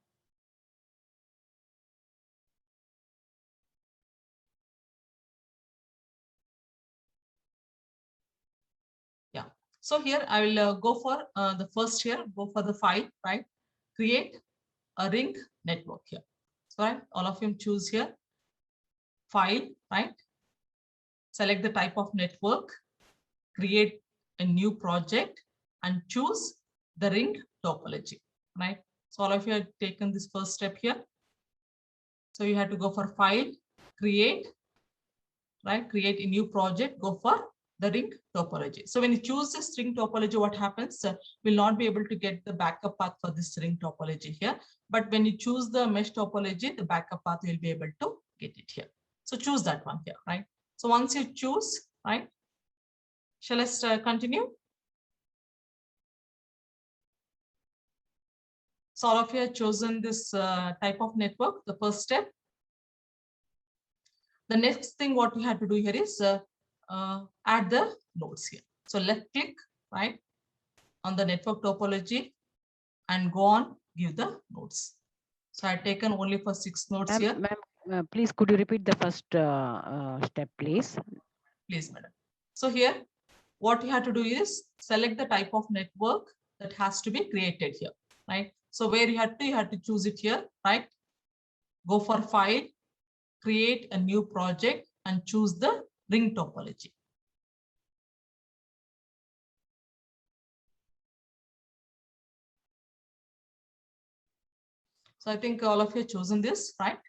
S2: Yeah. So here I will go for the first here, go for the file, right? Create a ring network here. So right, all of you choose here, file, right? Select the type of network, create a new project, and choose the ring topology, right? So all of you have taken this first step here. So you have to go for file, create, right? Create a new project, go for the ring topology. So when you choose this ring topology, what happens? We'll not be able to get the backup path for this ring topology here. But when you choose the mesh topology, the backup path will be able to get it here. So choose that one here, right? So once you choose, right? Shall I continue? So all of you have chosen this type of network, the first step. The next thing what we have to do here is add the nodes here. So left click, right, on the network topology and go on, give the nodes. So I've taken only for 6 nodes here.
S6: Ma'am, please, could you repeat the first step, please?
S2: Please, madam. So here, what you have to do is select the type of network that has to be created here, right? So where you have to choose it here, right? Go for file, create a new project, and choose the ring topology. So I think all of you have chosen this, right?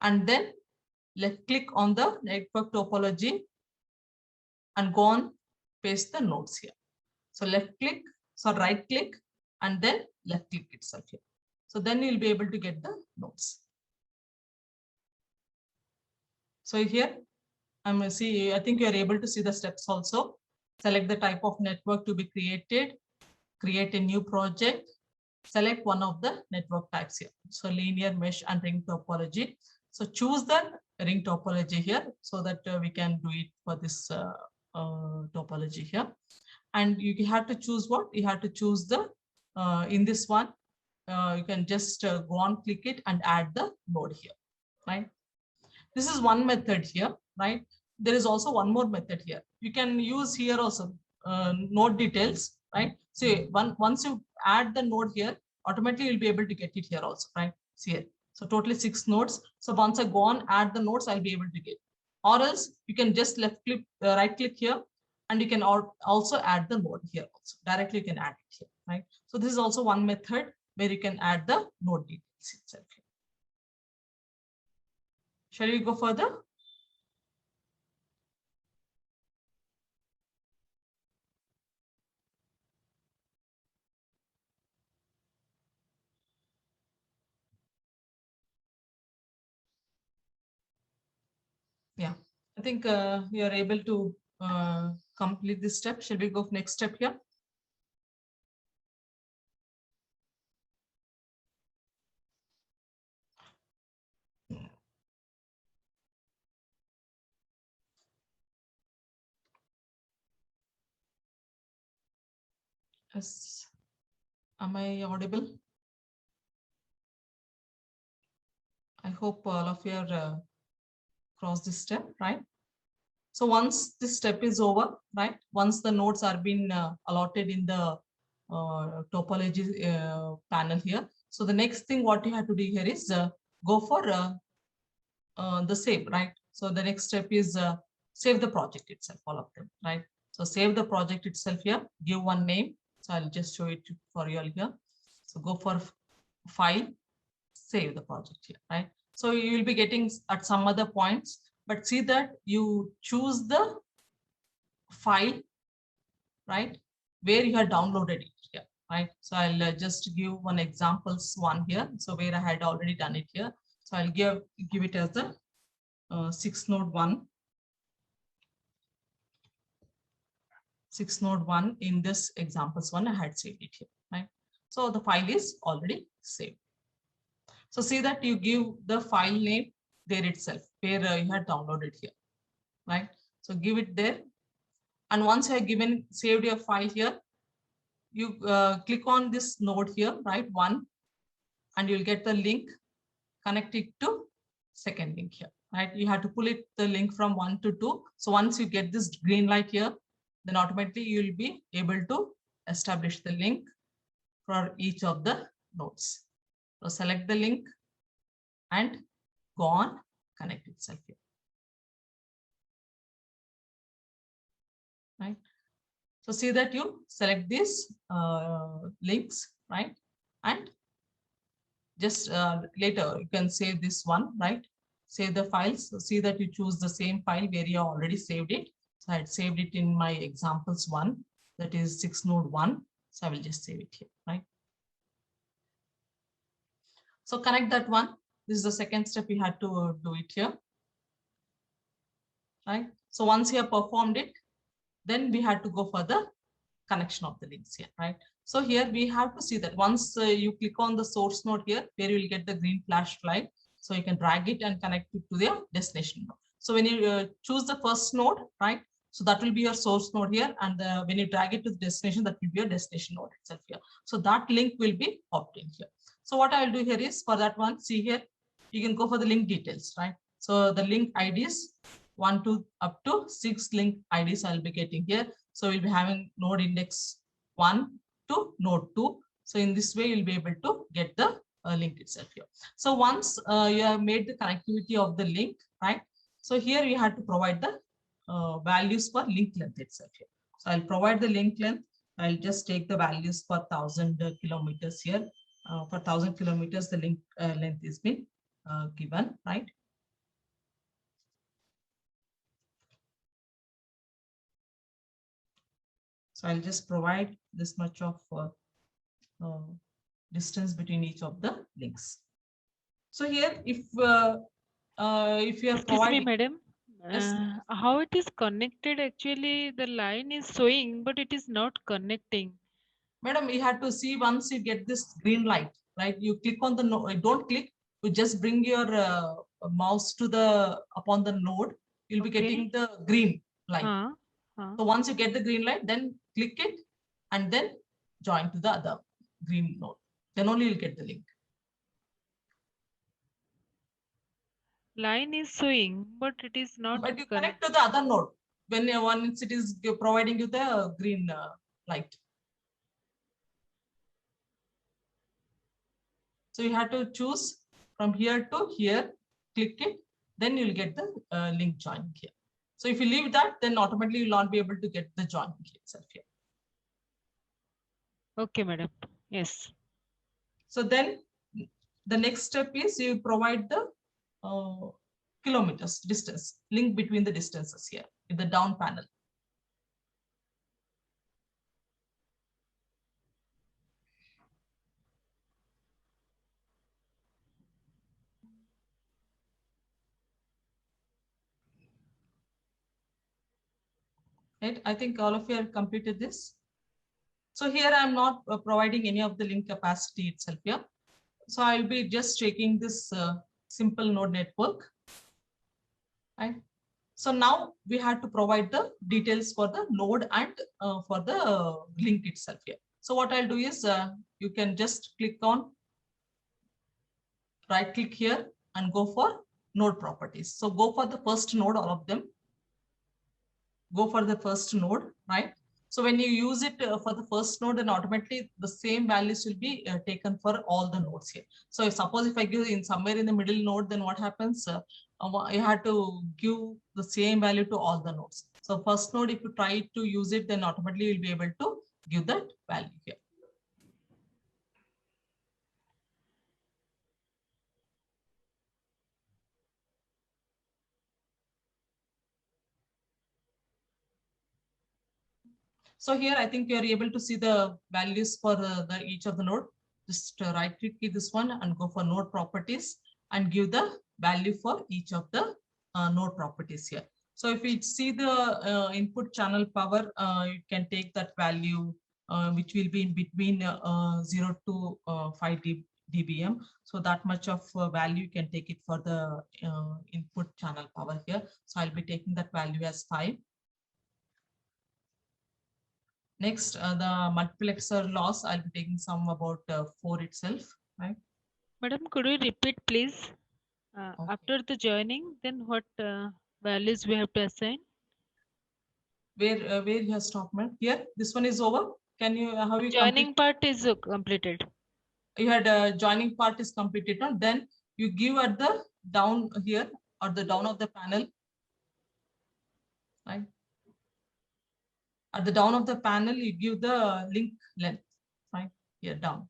S2: And then left click on the network topology and go on, paste the nodes here. So left click, so right click, and then left click itself here. So then you'll be able to get the nodes. So here, I'm going to see, I think you are able to see the steps also. Select the type of network to be created, create a new project, select one of the network types here. So linear, mesh, and ring topology. So choose the ring topology here so that we can do it for this topology here. And you have to choose what? You have to choose the, in this one, you can just go on, click it and add the node here, right? This is one method here, right? There is also one more method here. You can use here also node details, right? So once you add the node here, automatically you'll be able to get it here also, right? See here. So totally 6 nodes. So once I go on, add the nodes, I'll be able to get. Or else you can just left click, right click here, and you can also add the node here also. Directly you can add it here, right? So this is also one method where you can add the node details itself. Shall we go further? Yeah, I think we are able to complete this step. Shall we go next step here? Yes. Am I audible? I hope all of you are crossed this step, right? So once this step is over, right? Once the nodes are being allotted in the topology panel here. So the next thing what you have to do here is go for the same, right? So the next step is save the project itself, all of them, right? So save the project itself here, give one name. So I'll just show it for you all here. So go for file, save the project here, right? So you will be getting at some other points, but see that you choose the file, right, where you have downloaded it here, right? So I'll just give one examples one here. So where I had already done it here. So I'll give it as the 6-node 1. 6-node 1 in this examples one, I had saved it here, right? So the file is already saved. So see that you give the file name there itself, where you had downloaded here, right? So give it there. And once you have given, saved your file here, you click on this node here, right? 1, and you'll get the link, connect it to second link here, right? You have to pull it, the link from 1 to 2. So once you get this green light here, then automatically you'll be able to establish the link for each of the nodes. So select the link and go on, connect itself here. Right. So see that you select these links, right? And just later you can save this one, right? Save the files. So see that you choose the same file where you already saved it. So I had saved it in my examples 1, that is 6-node 1. So I will just save it here, right? So connect that one. This is the second step we had to do it here, right? So once you have performed it, then we had to go for the connection of the links here, right? So here we have to see that once you click on the source node here, where you will get the green flash light. So you can drag it and connect it to the destination node. So when you choose the first node, right? So that will be your source node here. And when you drag it to the destination, that will be your destination node itself here. So that link will be obtained here. So what I'll do here is for that one, see here, you can go for the link details, right? So the link IDs 1 to up to 6 link IDs I'll be getting here. So we'll be having node index 1 to node 2. So in this way, you'll be able to get the link itself here. So once you have made the connectivity of the link, right? So here you have to provide the values for link length itself here. So I'll provide the link length. I'll just take the values for 1000 kilometers here. For 1000 kilometers, the link length is been given, right? So I'll just provide this much of distance between each of the links. So here, if you are
S7: Excuse
S2: providing,
S7: me, madam.
S2: yes.
S7: How it is connected? Actually, the line is showing, but it is not connecting.
S2: Madam, you have to see once you get this green light, right? You click on the node, don't click, you just bring your mouse to the upon the node, you'll be getting the green light. So once you get the green light, then click it and then join to the other green node. Then only you'll get the link.
S7: Line is showing, but it is not.
S2: But you connect to the other node when once it is providing you the green light. So you have to choose from here to here, click it, then you'll get the link joining here. So if you leave that, then automatically you'll not be able to get the joining itself here.
S7: Okay, madam. Yes.
S2: So then the next step is you provide the kilometers distance, link between the distances here in the down panel. Right, I think all of you have completed this. So here I'm not providing any of the link capacity itself here. So I'll be just checking this simple node network. Right. So now we have to provide the details for the node and for the link itself here. So what I'll do is you can just click on, right click here and go for node properties. So go for the first node, all of them. Go for the first node, right? So when you use it for the first node, then automatically the same values will be taken for all the nodes here. So suppose if I give in somewhere in the middle node, then what happens? You have to give the same value to all the nodes. So first node, if you try to use it, then automatically you'll be able to give that value here. So here, I think you are able to see the values for the each of the node. Just right click this one and go for node properties and give the value for each of the node properties here. So if you see the input channel power, you can take that value, which will be in between 0 to 5 dBm. So that much of value you can take it for the input channel power here. So I'll be taking that value as 5. Next, the multiplexer loss, I'll be taking some about 4 itself, right?
S7: Madam, could you repeat, please?
S2: Okay.
S7: After the joining, then what values we have to assign?
S2: Where you have stopped, man? Here, this one is over. Can you have you
S7: Joining part is completed.
S2: You had joining part is completed, no? Then you give at the down here or the down of the panel, right? At the down of the panel, you give the link length, right? Here down.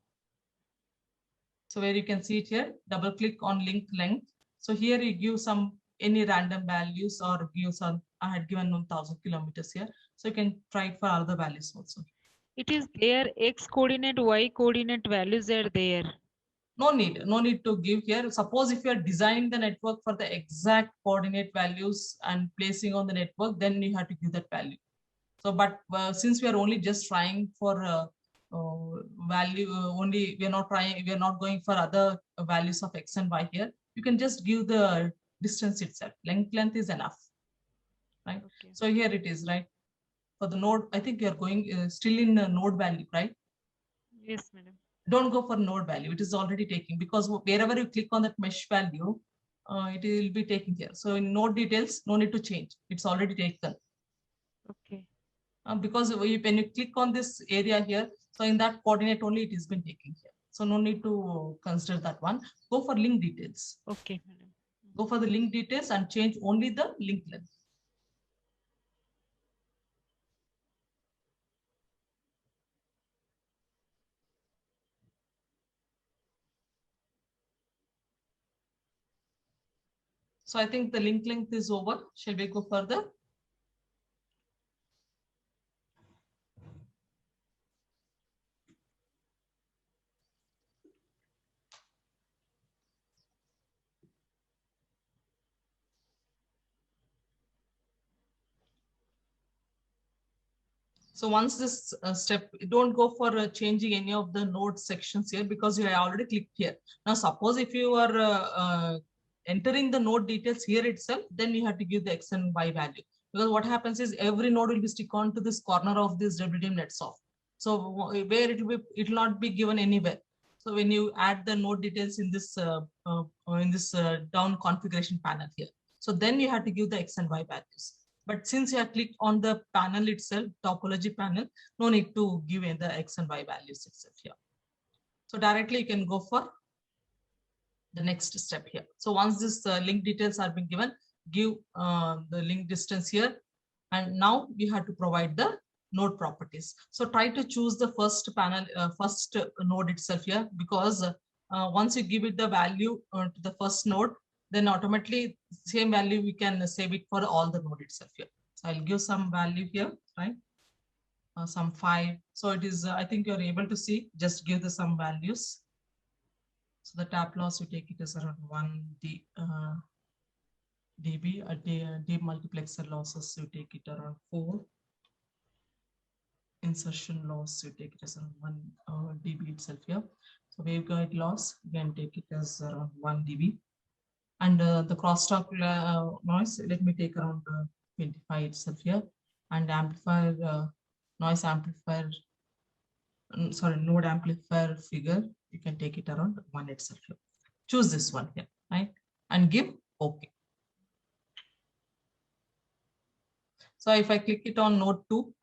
S2: So where you can see it here, double click on link length. So here you give some any random values or give some, I had given 1000 kilometers here. So you can try it for other values also.
S7: It is there, X coordinate, Y coordinate values are there.
S2: No need to give here. Suppose if you are designing the network for the exact coordinate values and placing on the network, then you have to give that value. So, but since we are only just trying for value only, we are not going for other values of X and Y here. You can just give the distance itself. Length is enough, right? Okay. So here it is, right? For the node, I think you are going still in node value, right?
S7: Yes, madam.
S2: Don't go for node value. It is already taken because wherever you click on that mesh value, it will be taken here. So in node details, no need to change. It's already taken.
S7: Okay.
S2: Because when you click on this area here, so in that coordinate only it has been taken here. So no need to consider that one. Go for link details.
S7: Okay, madam.
S2: Go for the link details and change only the link length. So I think the link length is over. Shall we go further? So once this step, don't go for changing any of the node sections here because you have already clicked here. Now, suppose if you are entering the node details here itself, then you have to give the X and Y value. Because what happens is every node will be stick on to this corner of this WDM NetSoft. So where it will not be given anywhere. So when you add the node details in this down configuration panel here, so then you have to give the X and Y values. But since you have clicked on the panel itself, topology panel, no need to give in the X and Y values itself here. So directly you can go for the next step here. So once this link details are being given, give the link distance here. And now we have to provide the node properties. So try to choose the first panel, first node itself here, because once you give it the value to the first node, then automatically same value we can save it for all the node itself here. So I'll give some value here, right? Some 5. So it is, I think you're able to see, just give the some values. So the tap loss, you take it as around 1 dB, a deep multiplexer losses, you take it around 4. Insertion loss, you take it as around 1 dB itself here. So waveguide loss, again take it as around 1 dB. And the crosstalk noise, let me take around 25 itself here. And amplifier, noise amplifier, sorry, node amplifier figure, you can take it around 1 itself here. Choose this one here, right? And give OK. So if I click it on node 2,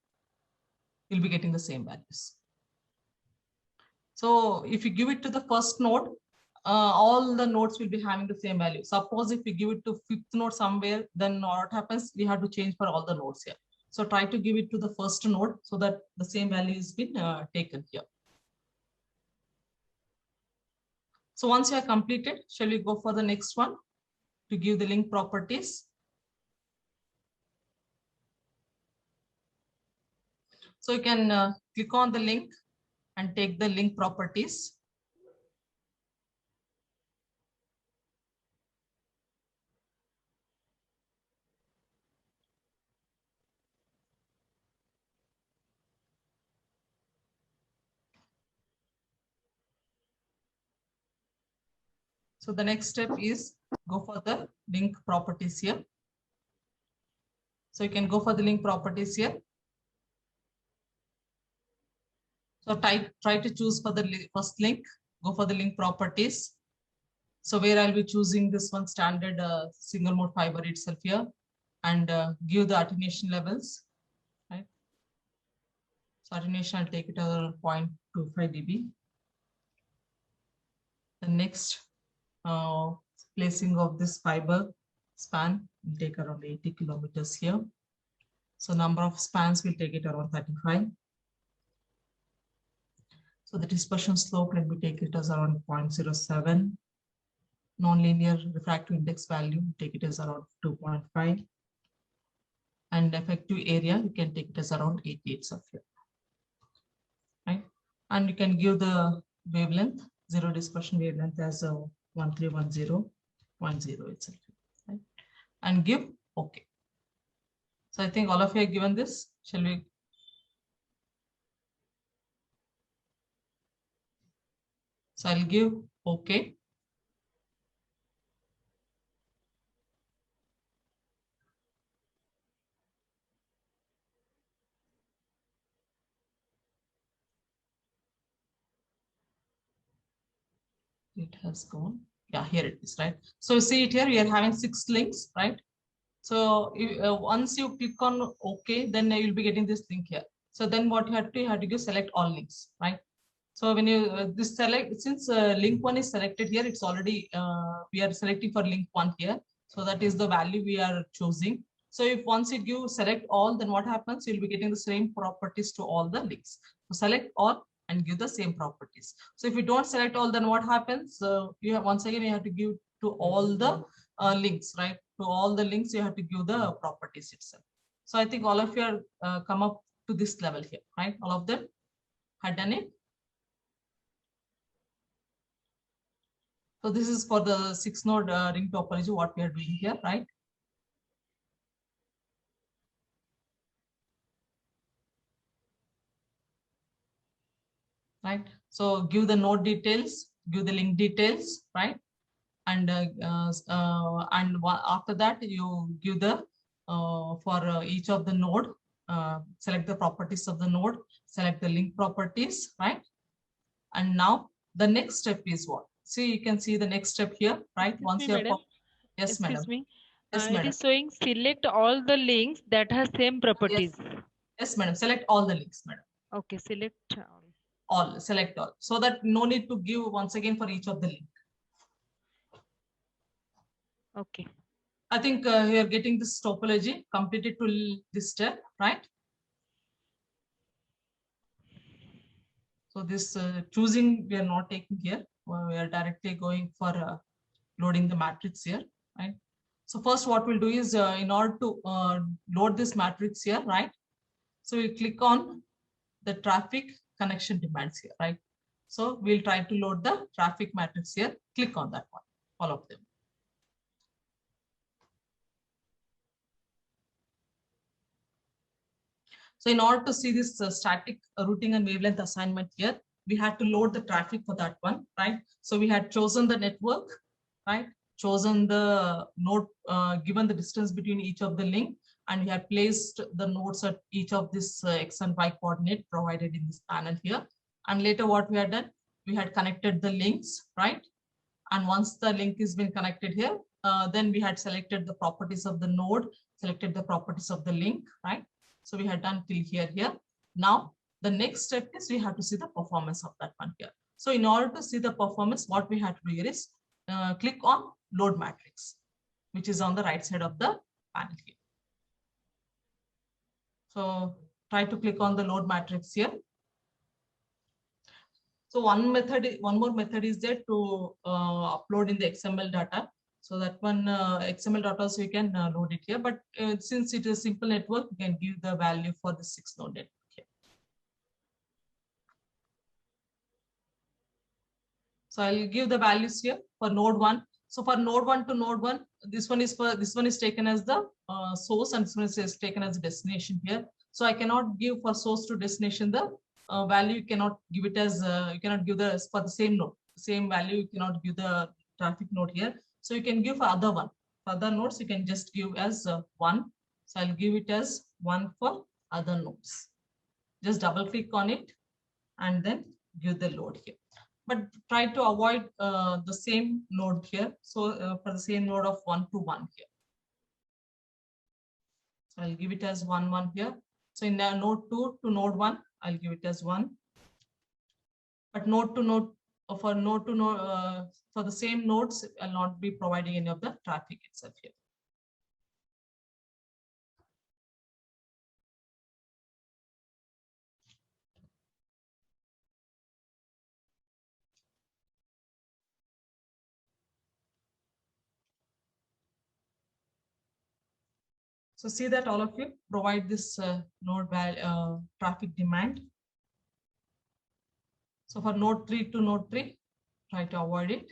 S2: you'll be getting the same values. So if you give it to the first node, all the nodes will be having the same value. Suppose if we give it to fifth node somewhere, then what happens? We have to change for all the nodes here. So try to give it to the first node so that the same value has been taken here. So once you have completed, shall we go for the next one to give the link properties? So you can click on the link and take the link properties. So the next step is go for the link properties here. So you can go for the link properties here. So try to choose for the first link, go for the link properties. So where I'll be choosing this one standard single mode fiber itself here, and give the attenuation levels, right? So attenuation, I'll take it as 0.25 dB. The next placing of this fiber span will take around 80 kilometers here. So number of spans will take it around 35. So the dispersion slope, let me take it as around 0.07. Nonlinear refractive index value, take it as around 2.5. And effective area, you can take it as around 88 itself here. Right? And you can give the wavelength, zero dispersion wavelength as a 1310.0 itself. Right? And give OK. So I think all of you have given this. Shall we? So I'll give OK. It has gone. Yeah, here it is, right? So you see it here, we are having 6 links, right? So once you click on OK, then you'll be getting this link here. So then what you have to give select all links, right? So when you this select, since link 1 is selected here, it's already we are selecting for link 1 here. So that is the value we are choosing. So if once you give select all, then what happens? You'll be getting the same properties to all the links. So select all and give the same properties. So if you don't select all, then what happens? You have once again you have to give to all the links, right? To all the links you have to give the properties itself. So I think all of you are come up to this level here, right? All of them had done it. So this is for the 6 node ring topology, what we are doing here, right? Right. So give the node details, give the link details, right? And after that you give the for each of the node, select the properties of the node, select the link properties, right? And now the next step is what? See, you can see the next step here, right? Once you have, yes, madam.
S7: Excuse me.
S2: Yes,
S7: It
S2: madam.
S7: is showing select all the links that has same properties.
S2: Yes, madam. Select all the links, madam.
S7: Okay, select
S2: all, select all, so that no need to give once again for each of the link.
S7: Okay.
S2: I think you are getting this topology completed to this step, right? So this choosing we are not taking here. We are directly going for loading the matrix here, right? So first what we'll do is in order to load this matrix here, right? So we click on the traffic connection demands here, right? So we'll try to load the traffic matrix here. Click on that one, all of them. So in order to see this static routing and wavelength assignment here, we had to load the traffic for that one, right? So we had chosen the network, right? Chosen the node, given the distance between each of the link, and we have placed the nodes at each of this X and Y coordinate provided in this panel here. And later what we had done, we had connected the links, right? And once the link has been connected here, then we had selected the properties of the node, selected the properties of the link, right? So we had done till here. Now The next step is we have to see the performance of that one here. So in order to see the performance, what we have to do here is click on load matrix, which is on the right side of the panel here. So try to click on the load matrix here. So one more method is there to upload in the XML data. So that one XML data also you can load it here. But since it is a simple network, you can give the value for the 6-node network here. So I'll give the values here for node 1. So for node 1 to node 1, this one is taken as the source, and this one is taken as a destination here. So I cannot give for source to destination the value. You cannot give it as you cannot give the for the same node, same value. You cannot give the traffic node here. So you can give for other one. For other nodes, you can just give as 1. So I'll give it as 1 for other nodes. Just double click on it and then give the load here. But try to avoid the same node here. So for the same node of 1 to 1 here. So I'll give it as 1, 1 here. So in node 2 to node 1, I'll give it as 1. But node to node, for node to node, for the same nodes, I'll not be providing any of the traffic itself here. So see that all of you provide this node traffic demand. So for node 3 to node 3, try to avoid it.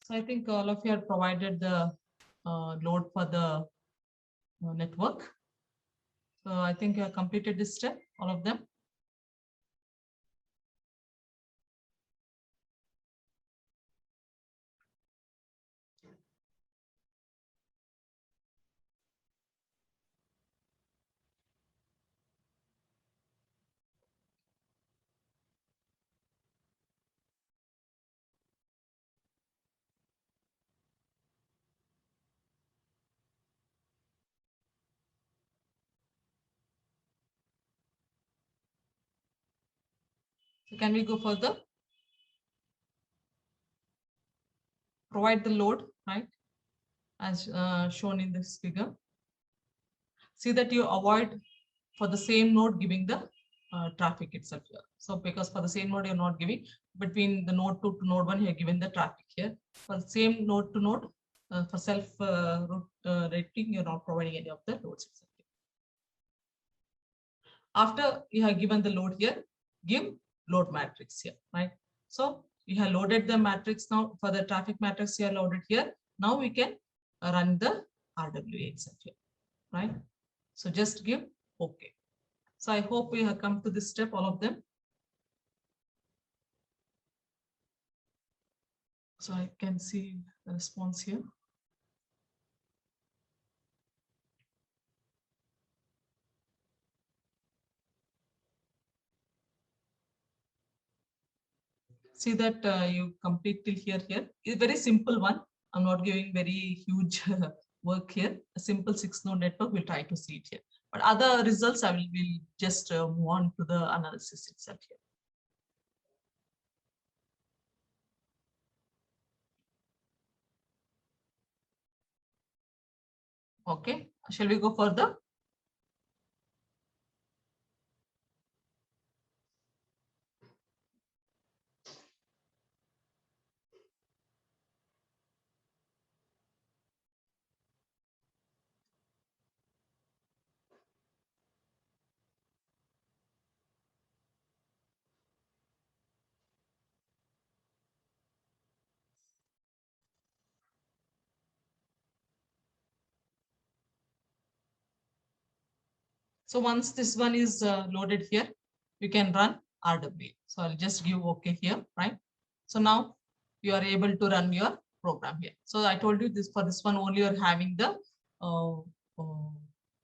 S2: So I think all of you have provided the load for the network. So I think you have completed this step, all of them. So can we go further? Provide the load, right? As shown in this figure. See that you avoid for the same node giving the traffic itself here. So because for the same node, you're not giving, between the node 2 to node 1, you're given the traffic here. For the same node to node, for self rating, you're not providing any of the loads itself. After you have given the load here, give load matrix here, right? So you have loaded the matrix now. For the traffic matrix here loaded here. Now we can run the RWA itself here, right? So just give OK. So I hope we have come to this step, all of them. So I can see the response here. See that you complete till here. It's a very simple one. I'm not giving very huge work here. A simple 6-node network, we'll try to see it here. But other results, I will just move on to the analysis itself here. Okay, shall we go further? So once this one is loaded here, you can run RWA. So I'll just give OK here, right? So now you are able to run your program here. So I told you this for this one only you're having the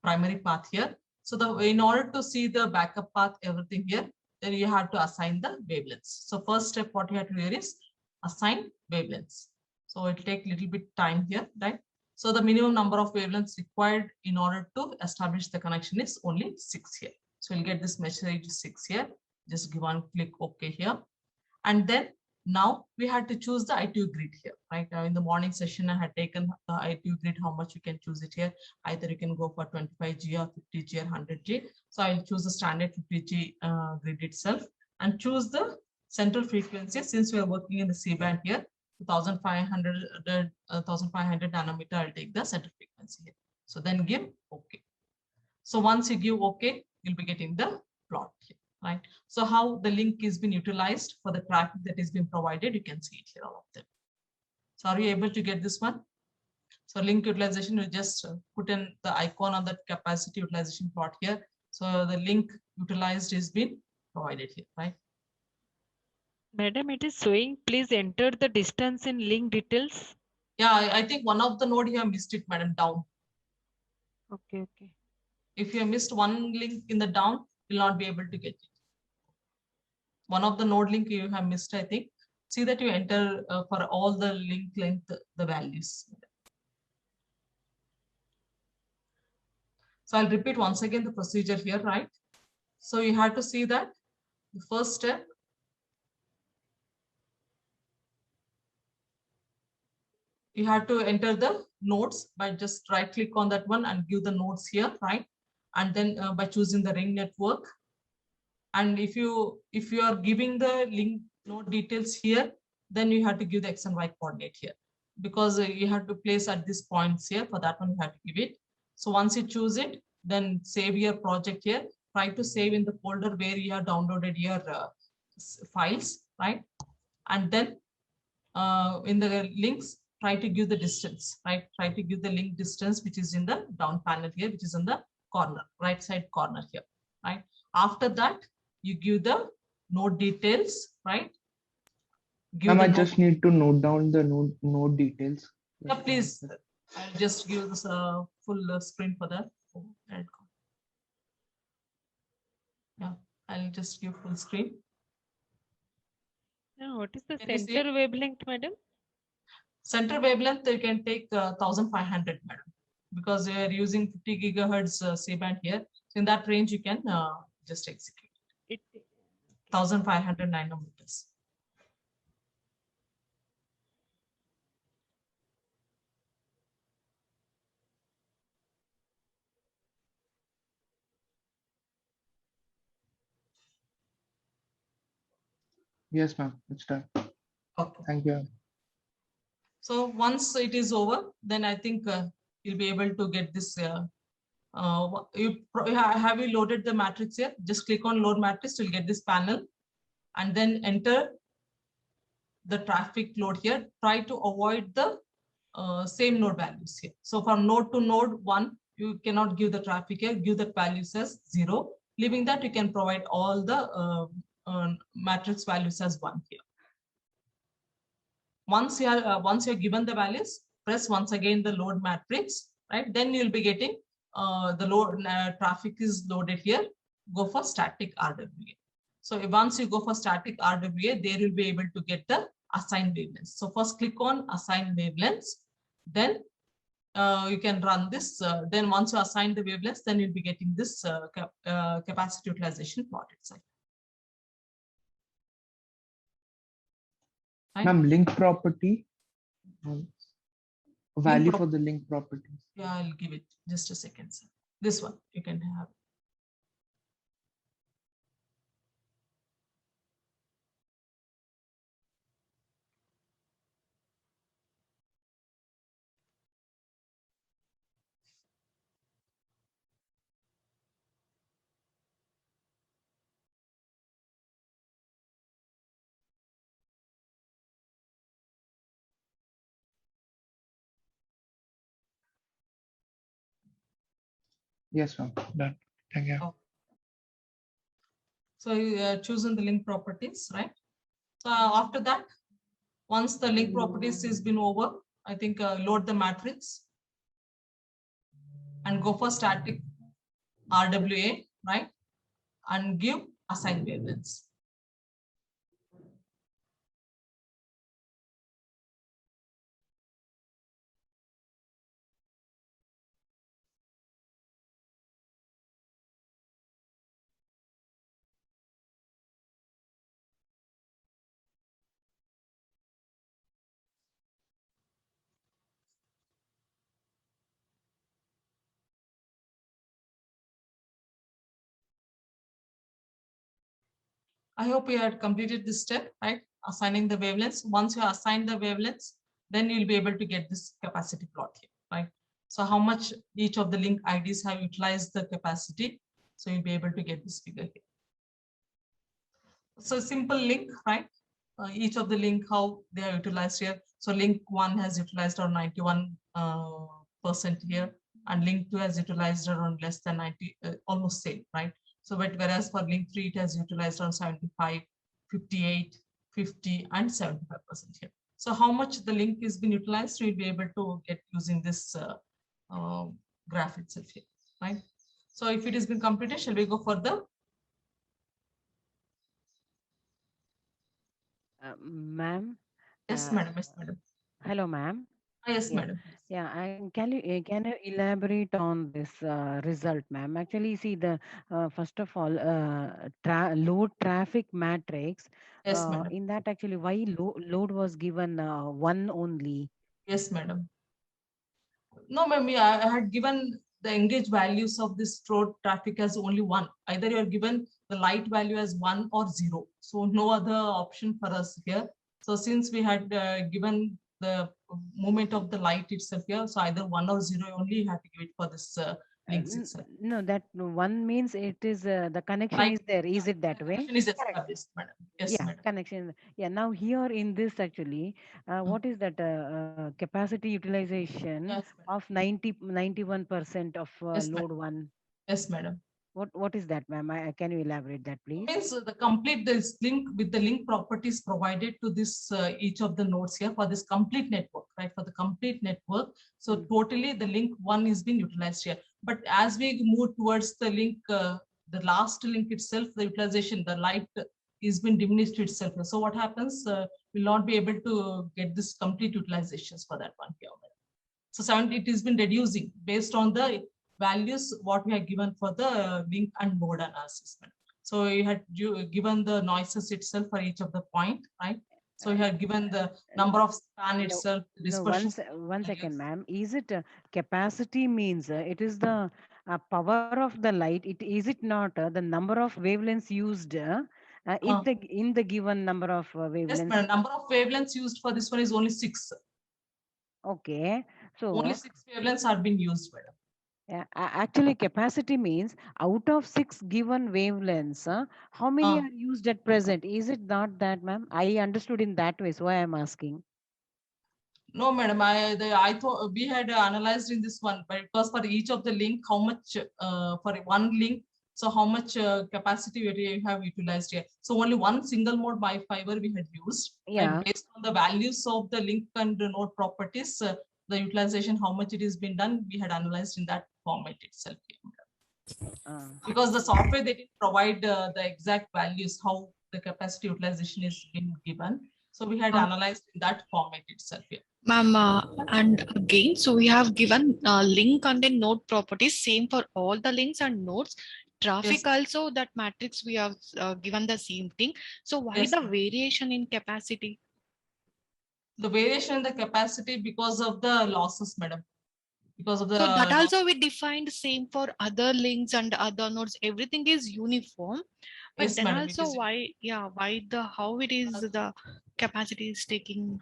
S2: primary path here. So in order to see the backup path, everything here, then you have to assign the wavelengths. So first step, what you have to do here is assign wavelengths. So it will take a little bit time here, right? So the minimum number of wavelengths required in order to establish the connection is only 6 here. So you'll get this message 6 here. Just give one click OK here. And then now we had to choose the ITU grid here, right? In the morning session, I had taken the ITU grid, how much you can choose it here. Either you can go for 25G or 50G or 100G. So I'll choose the standard 50G grid itself and choose the central frequency. Since we are working in the C-band here, 1500 nanometer, I'll take the center frequency here. So then give OK. So once you give OK, you'll be getting the plot here, right? So how the link is being utilized for the traffic that is being provided, you can see it here, all of them. So are you able to get this one? So link utilization, you just put in the icon on the capacity utilization plot here. So the link utilized is being provided here, right?
S7: Madam, it is showing, please enter the distance in link details.
S2: Yeah, I think one of the node you have missed it, madam, down.
S7: Okay, okay.
S2: If you have missed one link in the down, you'll not be able to get it. One of the node link you have missed, I think. See that you enter for all the link length, the values. So I'll repeat once again the procedure here, right? So you have to see that the first step, you have to enter the nodes by just right click on that one and give the nodes here, right? And then by choosing the ring network. And if you are giving the link node details here, then you have to give the X and Y coordinate here, because you have to place at these points here. For that one, you have to give it. So once you choose it, then save your project here. Try to save in the folder where you have downloaded your files, right? And then in the links, try to give the distance, right? Try to give the link distance, which is in the down panel here, which is in the corner, right side corner here, right? After that, you give the node details, right?
S8: Ma'am, I just need to note down the node details.
S2: Yeah, please. I'll just give this full screen for that. Yeah, I'll just give full screen.
S7: Now, what is the
S2: Can you see
S7: center
S2: it?
S7: wavelength, madam?
S2: Center wavelength, you can take 1500, madam, because we are using 50 gigahertz C-band here. So in that range, you can just execute
S7: It
S2: 1500 nanometers.
S8: Yes, ma'am. It's done.
S2: Okay.
S8: Thank you.
S2: So once it is over, then I think you'll be able to get this. Have you loaded the matrix here? Just click on load matrix, you'll get this panel, and then enter the traffic load here. Try to avoid the same node values here. So from node to node 1, you cannot give the traffic here. Give the values as 0. Leaving that, you can provide all the matrix values as 1 here. Once you're given the values, press once again the load matrix, right? Then you'll be getting the load traffic is loaded here. Go for static RWA. So once you go for static RWA, there you'll be able to get the assigned wavelengths. So first click on assign wavelengths, then you can run this. Then once you assign the wavelengths, then you'll be getting this capacity utilization plot itself.
S8: Ma'am, link property. value
S2: prop-
S8: for the link properties.
S2: Yeah, I'll give it just a second, sir. This one you can have.
S8: Yes, ma'am. Done. Thank you.
S2: Oh. So you chosen the link properties, right? So after that, once the link properties is been over, I think load the matrix and go for static RWA, right? And give assign wavelengths. I hope you had completed this step, right? Assigning the wavelengths. Once you assign the wavelengths, then you'll be able to get this capacity plot here, right? So how much each of the link IDs have utilized the capacity. So you'll be able to get this figure here. So simple link, right? Each of the link, how they are utilized here. So link 1 has utilized around 91% here, and link 2 has utilized around less than 90, almost same, right? So but whereas for link 3, it has utilized around 75, 58, 50, and 75% here. So how much the link is been utilized, we'll be able to get using this graph itself here, right? So if it has been completed, shall we go further?
S6: Ma'am.
S2: Yes, madam. Yes, madam.
S6: Hello, ma'am.
S2: Yes,
S6: Yeah.
S2: madam.
S6: Yeah, can you elaborate on this result, ma'am? Actually, see first of all, load traffic matrix.
S2: Yes, madam.
S6: In that, actually, why load was given 1 only?
S2: Yes, madam. No, ma'am, I had given the engaged values of this load traffic as only 1. Either you are given the light value as 1 or 0. So no other option for us here. So since we had given the movement of the light itself here, so either 1 or 0 only you have to give it for this links itself.
S6: No, that 1 means it is the connection
S2: Light,
S6: is there. Is it that way?
S2: connection is established, madam. Yes,
S6: Yeah,
S2: madam.
S6: connection. Yeah, now here in this actually, what is that capacity utilization
S2: Yes,
S6: of 91% of
S2: yes,
S6: load
S2: madam.
S6: 1?
S2: Yes, madam.
S6: What is that, ma'am? Can you elaborate that, please?
S2: Means the complete this link with the link properties provided to this each of the nodes here for this complete network, right? For the complete network. So totally the link 1 is being utilized here. But as we move towards the link, the last link itself, the utilization, the light is been diminished itself. So what happens? We'll not be able to get this complete utilizations for that one here. So 70, it has been reducing based on the values what we have given for the link and node analysis. So you had given the noises itself for each of the point, right? So you have given the number of span itself.
S6: No, one second, ma'am. Is it capacity means it is the power of the light? Is it not the number of wavelengths used in the given number of wavelengths?
S2: Yes, ma'am. Number of wavelengths used for this one is only 6.
S6: Okay, so
S2: only 6 wavelengths are being used, madam.
S6: Actually, capacity means out of 6 given wavelengths, how many are used at present? Is it not that, ma'am? I understood in that way, so I am asking.
S2: No, madam. I thought we had analyzed in this one, but it was for each of the link, how much for one link. So how much capacity we have utilized here. So only one single mode bifiber we had used.
S6: Yeah.
S2: Right? Based on the values of the link and the node properties, the utilization, how much it has been done, we had analyzed in that format itself. Because the software they didn't provide the exact values, how the capacity utilization is being given. So we had analyzed in that format itself here.
S9: Ma'am, and again, so we have given link and then node properties, same for all the links and nodes. Traffic yes. Also, that matrix we have given the same thing. So why yes. The variation in capacity?
S2: The variation in the capacity because of the losses, madam. Because of the
S9: So that also we defined same for other links and other nodes. Everything is uniform. But
S2: yes,
S9: then
S2: madam, it
S9: also
S2: is.
S9: why, yeah, why how it is the capacity is taking.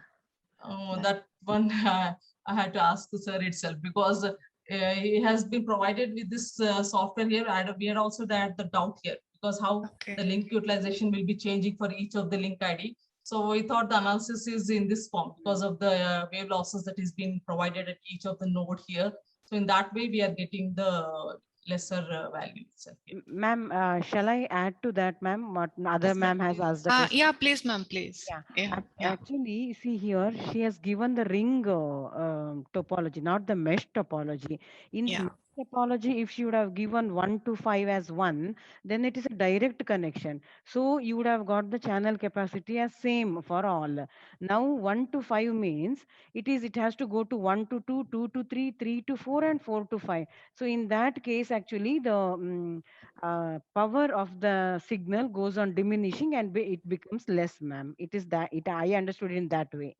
S2: That one I had to ask the sir itself, because he has been provided with this software here. We had also had the doubt here, because how the link utilization will be changing for each of the link ID. So we thought the analysis is in this form because of the wave losses that is being provided at each of the node here. So in that way, we are getting the lesser value itself.
S6: Ma'am, shall I add to that, ma'am? What other ma'am has asked the question?
S9: Yeah, please, ma'am, please.
S6: Yeah. Actually, see here, she has given the ring topology, not the mesh topology. In the mesh topology, if she would have given 1 to 5 as 1, then it is a direct connection. So you would have got the channel capacity as same for all. Now 1 to 5 means it has to go to 1 to 2, 2 to 3, 3 to 4, and 4 to 5. So in that case, actually the power of the signal goes on diminishing and it becomes less, ma'am. It is that I understood it in that way.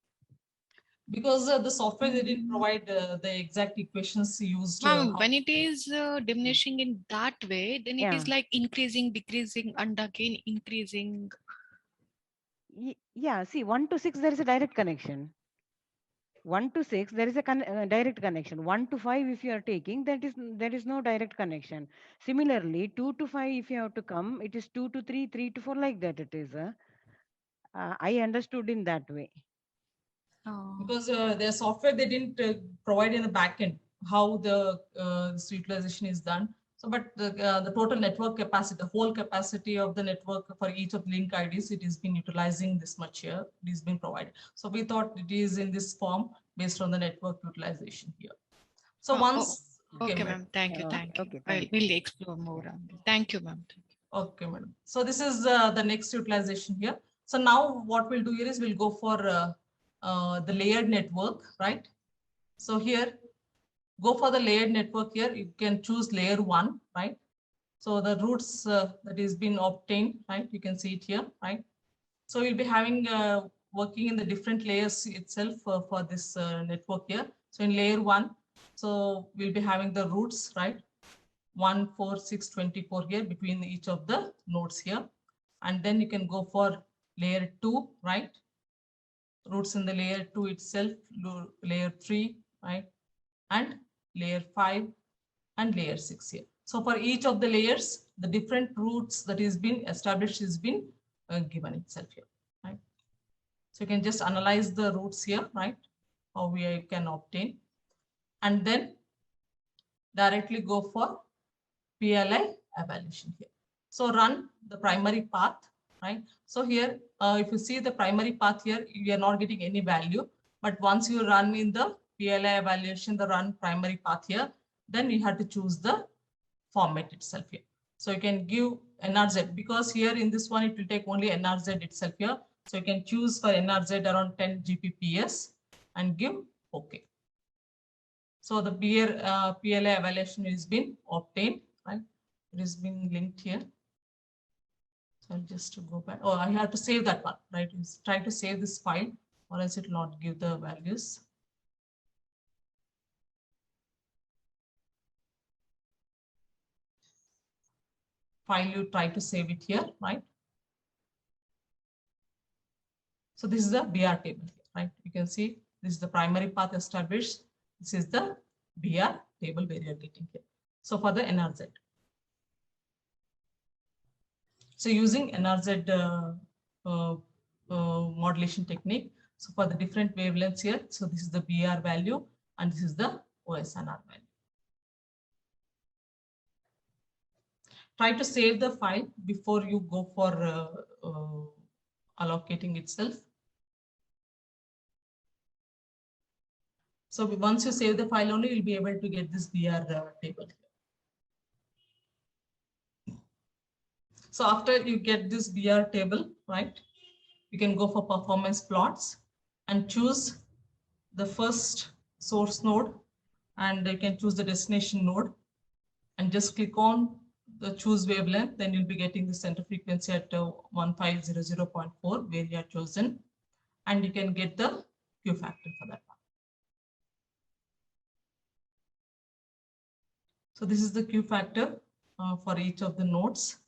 S2: Because the software, they didn't provide the exact equations used.
S9: Ma'am, when it is diminishing in that way, then it is
S6: Yeah.
S9: like increasing, decreasing, and again increasing.
S6: Yeah, see, 1 to 6, there is a direct connection. 1 to 6, there is a direct connection. 1 to 5, if you are taking, there is no direct connection. Similarly, 2 to 5, if you have to come, it is 2 to 3, 3 to 4, like that it is. I understood in that way.
S2: Because their software, they didn't provide in the backend how the this utilization is done. So, but the total network capacity, the whole capacity of the network for each of link IDs, it has been utilizing this much here. It has been provided. So we thought it is in this form based on the network utilization here. So once.
S9: Okay, ma'am. Thank you. Thank you. We'll explore more on this. Thank you, ma'am.
S2: Okay, madam. So this is the next utilization here. So now what we'll do here is we'll go for the layered network, right? So here, go for the layered network here. You can choose layer 1, right? So the roots that is been obtained, right? You can see it here, right? So we'll be having working in the different layers itself for this network here. So in layer 1, so we'll be having the roots, right? 1, 4, 6, 24 here between each of the nodes here. And then you can go for layer 2, right? Roots in the layer 2 itself, layer 3, right? And layer 5 and layer 6 here. So for each of the layers, the different roots that is been established is been given itself here, right? So you can just analyze the roots here, right? How we can obtain, and then directly go for PLI evaluation here. So run the primary path, right? So here, if you see the primary path here, you are not getting any value. But once you run in the PLI evaluation, the run primary path here, then you have to choose the format itself here. So you can give NRZ, because here in this one, it will take only NRZ itself here. So you can choose for NRZ around 10 Gbps and give OK. So the PLI evaluation has been obtained, right? It has been linked here. So I'll just go back. Oh, I have to save that one, right? Try to save this file, or else it will not give the values. File, you try to save it here, right? So this is the BR table, right? You can see this is the primary path established. This is the BR table where you're getting here. So for the NRZ. So using NRZ modulation technique. So for the different wavelengths here, so this is the BR value and this is the OSNR value. Try to save the file before you go for allocating itself. So once you save the file only, you'll be able to get this BR table. So after you get this BR table, right, you can go for performance plots and choose the first source node, and you can choose the destination node and just click on the choose wavelength. Then you'll be getting the center frequency at 1500.4 where you are chosen, and you can get the Q factor for that one. So this is the Q factor for each of the nodes.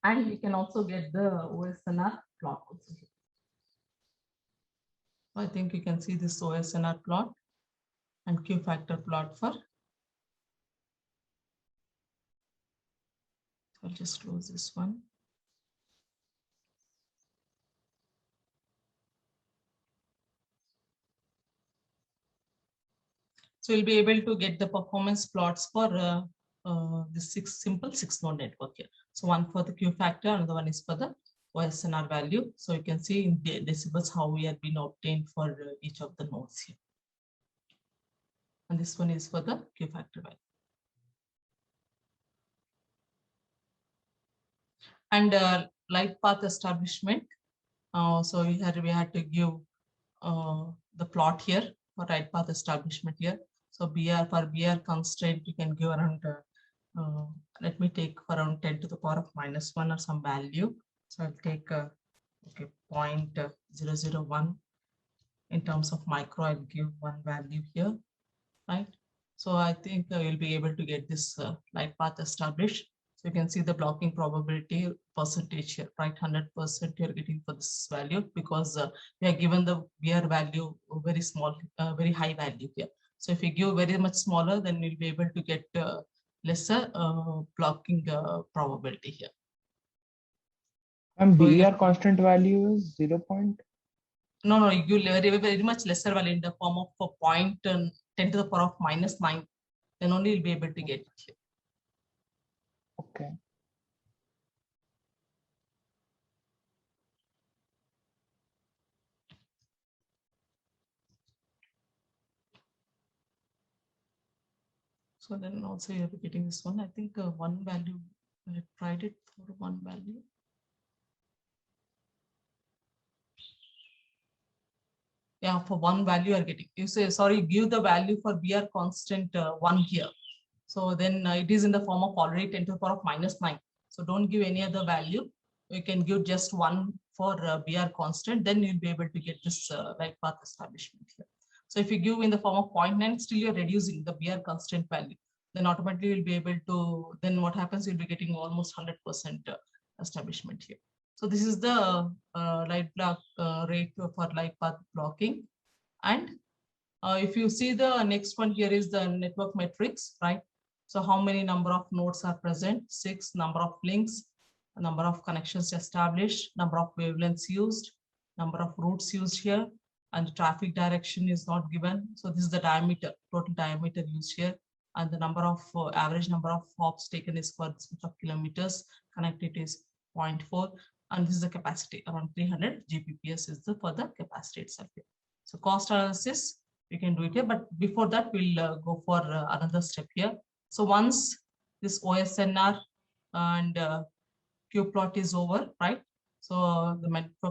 S2: And we can also get the OSNR plot also here. I think you can see this OSNR plot and Q factor plot for. I'll just close this one. So you'll be able to get the performance plots for this simple 6-node network here. So one for the Q factor, another one is for the OSNR value. So you can see in decibels how we have been obtained for each of the nodes here. And this one is for the Q factor value. And light path establishment. So we had to give the plot here for right path establishment here. So BR for BR constraint, you can give around, let me take around 10 to the power of -1 or some value. So I'll take, okay, 0.001 in terms of micro, I'll give one value here, right? So I think you'll be able to get this light path established. So you can see the blocking probability percentage here, right? 100% you're getting for this value because we are given the BR value very small, very high value here. So if you give very much smaller, then you'll be able to get lesser blocking probability here.
S8: And
S2: So
S8: BR constant value is 0.
S2: No, you give very much lesser value in the form of a 0.10 to the power of -9, then only you'll be able to get it here.
S8: Okay.
S2: So then also you're getting this one. I think one value, I tried it for one value. Yeah, for one value you're getting. You say, sorry, give the value for BR constant 1 here. So then it is in the form of already 10 to the power of -9. So don't give any other value. You can give just 1 for BR constant, then you'll be able to get this light path establishment here. So if you give in the form of 0.9, still you're reducing the BR constant value. Then automatically you'll be able to, then what happens, you'll be getting almost 100% establishment here. So this is the light block rate for light path blocking. And if you see the next one here is the network metrics, right? So how many number of nodes are present? 6, number of links, number of connections established, number of wavelengths used, number of routes used here, and the traffic direction is not given. So this is the diameter, total diameter used here, and the number of average number of hops taken is for this much of kilometers. Connectivity is 0.4, and this is the capacity around 300 Gbps is the for the capacity itself here. So cost analysis we can do it here, but before that we'll go for another step here. So once this OSNR and Q plot is over, right? So the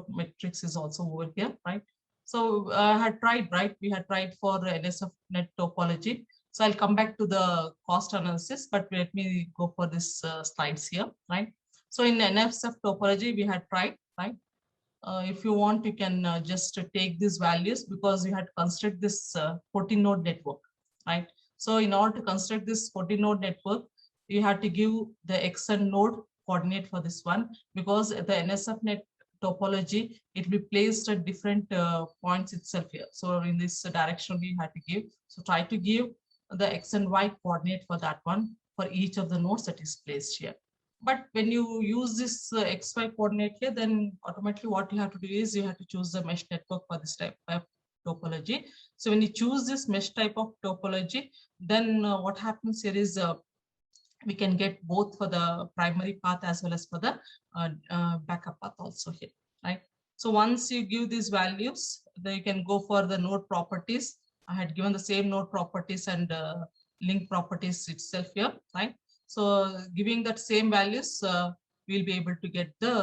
S2: metrics is also over here, right? So I had tried, right? We had tried for NSF net topology. So I'll come back to the cost analysis, but let me go for this slides here, right? So in NSF topology, we had tried, right? If you want, you can just take these values because you had to construct this 14-node network, right? So in order to construct this 14-node network, you had to give the XN node coordinate for this one because the NSF net topology, it will be placed at different points itself here. So in this direction, we had to give. So try to give the X and Y coordinate for that one for each of the nodes that is placed here. But when you use this XY coordinate here, then automatically what you have to do is you have to choose the mesh network for this type of topology. So when you choose this mesh type of topology, then what happens here is we can get both for the primary path as well as for the backup path also here, right? So once you give these values, then you can go for the node properties. I had given the same node properties and link properties itself here, right? So giving that same values, we'll be able to get the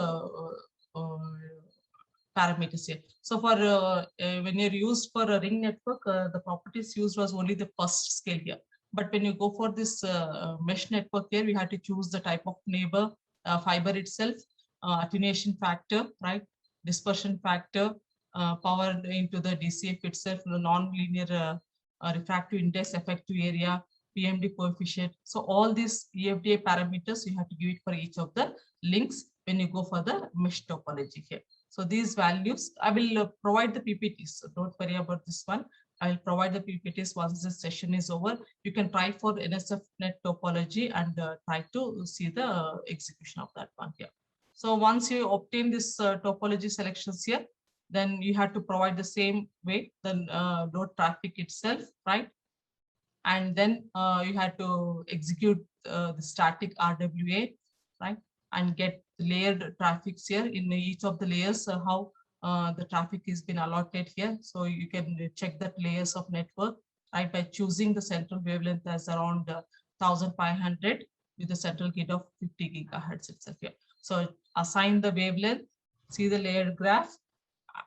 S2: parameters here. So for when you're used for a ring network, the properties used was only the first scale here. But when you go for this mesh network here, we had to choose the type of neighbor, fiber itself, attenuation factor, right? Dispersion factor, power into the DCF itself, the non-linear refractive index, effective area, PMD coefficient. So all these EFDA parameters you have to give it for each of the links when you go for the mesh topology here. So these values, I will provide the PPTs. So don't worry about this one. I will provide the PPTs once this session is over. You can try for NSFNet topology and try to see the execution of that one here. So once you obtain this topology selections here, then you have to provide the same way, the node traffic itself, right? And then you have to execute the static RWA, right? And get layered traffics here in each of the layers, how the traffic has been allotted here. So you can check that layers of network, right, by choosing the central wavelength as around 1500 with the central gate of 50 gigahertz itself here. So assign the wavelength, see the layered graph.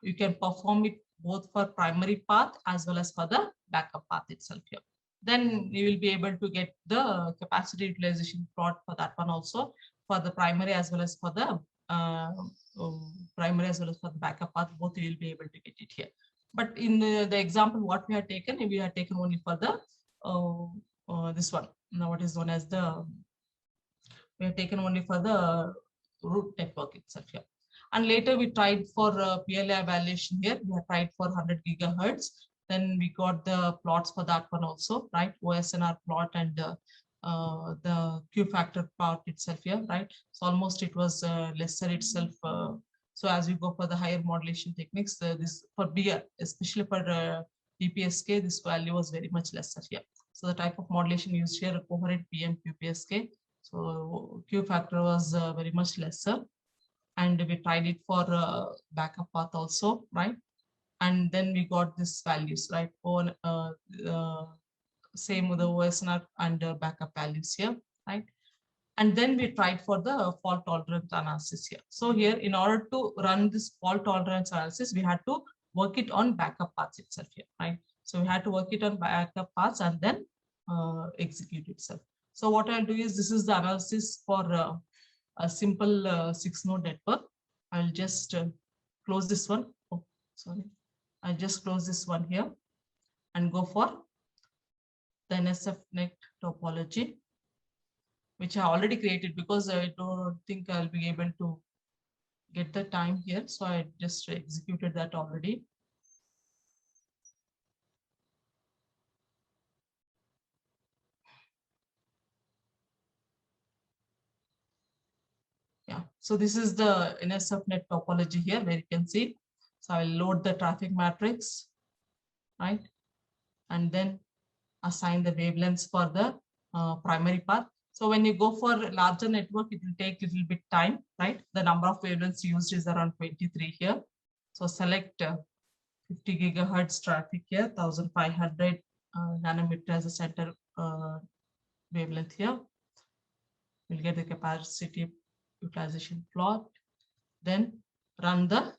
S2: You can perform it both for primary path as well as for the backup path itself here. Then you will be able to get the capacity utilization plot for that one also, for the primary as well as for the backup path, both you will be able to get it here. But in the example, what we have taken only for the this one. Now what is known as we have taken only for the root network itself here. And later we tried for PLA evaluation here. We have tried for 100 gigahertz. Then we got the plots for that one also, right? OSNR plot and the Q factor plot itself here, right? So almost it was lesser itself. So as we go for the higher modulation techniques, this for BR, especially for PPSK, this value was very much lesser here. So the type of modulation used here, coherent PM QPSK. So Q factor was very much lesser. And we tried it for backup path also, right? And then we got these values, right? On same with the OSNR and backup values here, right? And then we tried for the fault tolerance analysis here. So here, in order to run this fault tolerance analysis, we had to work it on backup paths itself here, right? So we had to work it on backup paths and then execute itself. So what I'll do is, this is the analysis for a simple 6-node network. I'll just close this one. Oh, sorry. I'll just close this one here and go for the NSFNet topology, which I already created because I don't think I'll be able to get the time here. So I just executed that already. Yeah, so this is the NSFNet topology here where you can see. So I'll load the traffic matrix, right? And then assign the wavelengths for the primary path. So when you go for larger network, it will take a little bit time, right? The number of wavelengths used is around 23 here. So select 50 gigahertz traffic here, 1500 nanometer as a center wavelength here. We'll get the capacity utilization plot, then run the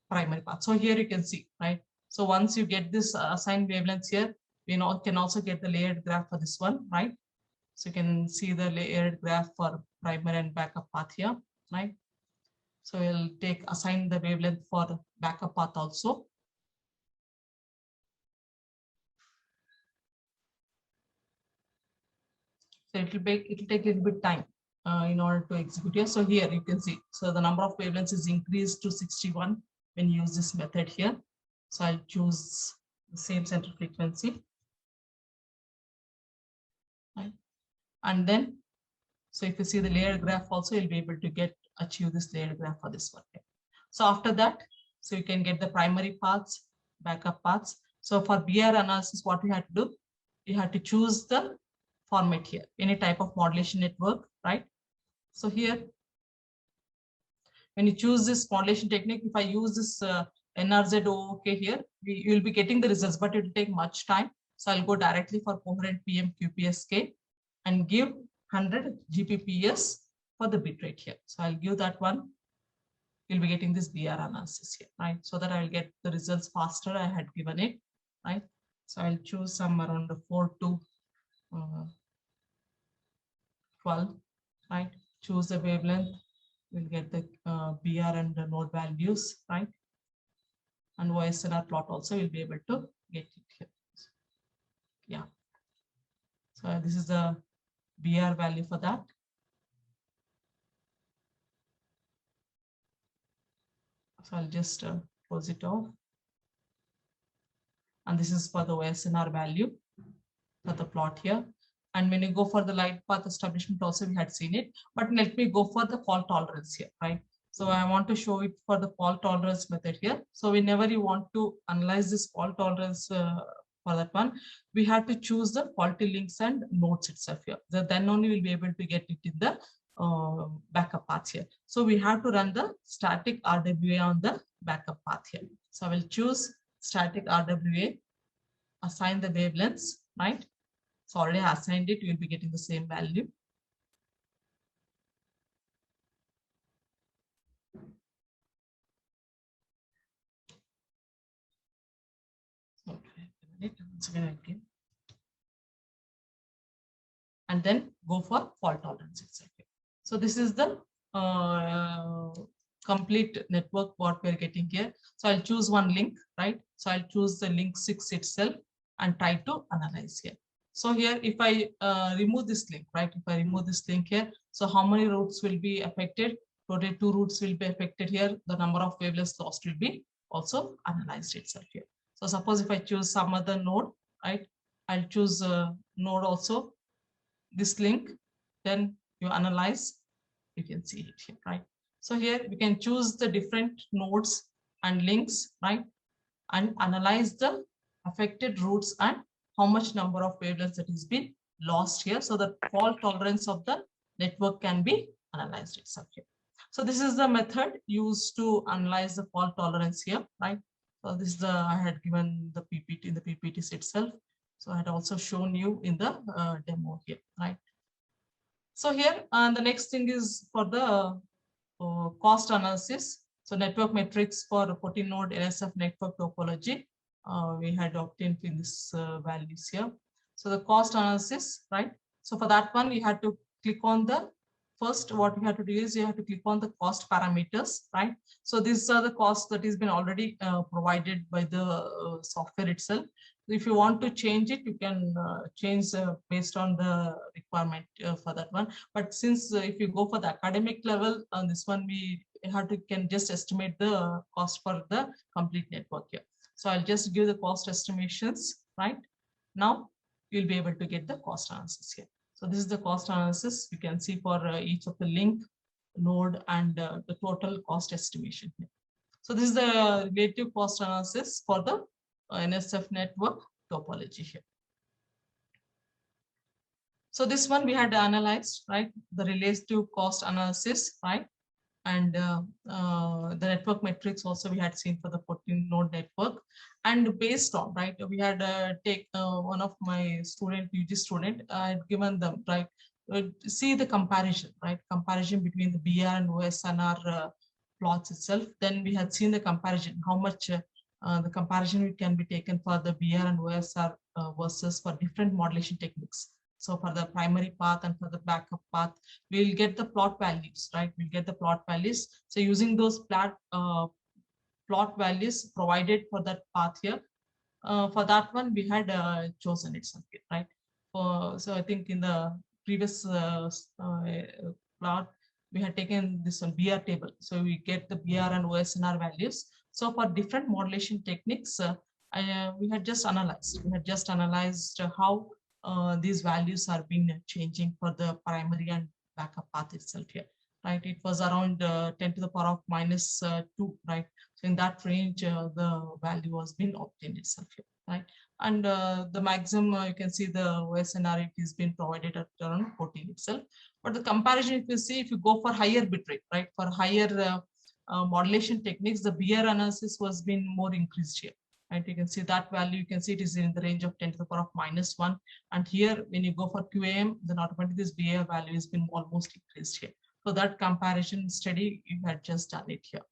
S2: primary path. So here you can see, right? So once you get this assigned wavelengths here, we can also get the layered graph for this one, right? So you can see the layered graph for primary and backup path here, right? So we'll assign the wavelength for backup path also. So it'll take a little bit time in order to execute here. So here you can see, so the number of wavelengths is increased to 61 when you use this method here. So I'll choose the same center frequency. Right. And then, so if you see the layered graph also, you'll be able to achieve this layered graph for this one. So after that, so you can get the primary paths, backup paths. So for BR analysis, what we had to do, you had to choose the format here, any type of modulation network, right? So here, when you choose this modulation technique, if I use this NRZ here, you will be getting the results, but it will take much time. So I'll go directly for coherent PM QPSK and give 100 Gbps for the bit rate here. So I'll give that one. You'll be getting this BR analysis here, right? So that I will get the results faster. I had given it, right? So I'll choose some around the 4 to 12, right? Choose the wavelength. We'll get the BR and the node values, right? And OSNR plot also will be able to get it here. Yeah. So this is the BR value for that. So I'll just close it off. And this is for the OSNR value for the plot here. And when you go for the light path establishment also, we had seen it, but let me go for the fault tolerance here, right? So I want to show it for the fault tolerance method here. So whenever you want to analyze this fault tolerance for that one, we have to choose the faulty links and nodes itself here. So then only we'll be able to get it in the backup path here. So we have to run the static RWA on the backup path here. So I will choose static RWA, assign the wavelengths, right? So already assigned it, you will be getting the same value. Okay, once again. And then go for fault tolerance itself. So this is the complete network what we're getting here. So I'll choose one link, right? So I'll choose the link 6 itself and try to analyze here. So here, if I remove this link, right? If I remove this link here, so how many routes will be affected? Total 2 routes will be affected here. The number of wavelengths lost will be also analyzed itself here. So suppose if I choose some other node, right? I'll choose a node also, this link, then you analyze, you can see it here, right? So here we can choose the different nodes and links, right? And analyze the affected routes and how much number of wavelengths that has been lost here. So the fault tolerance of the network can be analyzed itself here. So this is the method used to analyze the fault tolerance here, right? So this is the, I had given the PPT in the PPTs itself. So I had also shown you in the demo here, right? So here, the next thing is for the cost analysis. So network metrics for 14 node NSF network topology. We had obtained in this values here. So the cost analysis, right? So for that one, you had to click on the first, what you have to do is you have to click on the cost parameters, right? So these are the costs that has been already provided by the software itself. If you want to change it, you can change based on the requirement for that one. But since if you go for the academic level on this one, we have to can just estimate the cost for the complete network here. So I'll just give the cost estimations, right? Now you'll be able to get the cost analysis here. So this is the cost analysis. You can see for each of the link, node, and the total cost estimation here. So this is the relative cost analysis for the NSF network topology here. So this one we had analyzed, right? The relative cost analysis, right? And the network metrics also we had seen for the 14 node network. And based on, right, we had take one of my student, UG student, I had given them, right, see the comparison, right? Comparison between the BR and OSNR plots itself. Then we had seen the comparison, how much the comparison can be taken for the BR and OSR versus for different modulation techniques. So for the primary path and for the backup path, we'll get the plot values, right? We'll get the plot values. So using those plot values provided for that path here, for that one, we had chosen it, right? So I think in the previous plot, we had taken this one BR table. So we get the BR and OSNR values. So for different modulation techniques, we had just analyzed. We had just analyzed how these values are being changing for the primary and backup path itself here, right? It was around 10 to the power of minus 2, right? So in that range, the value was being obtained itself here, right? And the maximum, you can see the OSNR, it is being provided at around 14 itself. But the comparison, if you see, if you go for higher bitrate, right? For higher modulation techniques, the BR analysis was being more increased here. And you can see that value, you can see it is in the range of 10 to the power of -1. And here, when you go for QAM, then automatically this BA value has been almost increased here. So that comparison study, you had just done it here.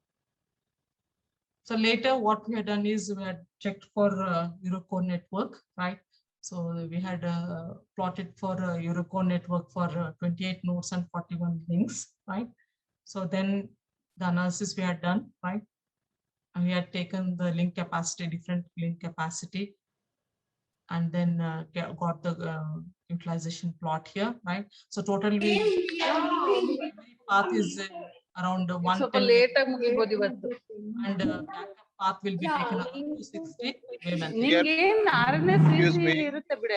S2: So later, what we had done is we had checked for Eurocore network, right? So we had plotted for Eurocore network for 28 nodes and 41 links, right? So then the analysis we had done, right? And we had taken the link capacity, different link capacity, and then got the utilization plot here, right? So totally, path is around 110, and backup path will be taken around 260 wavelength.
S4: Excuse me.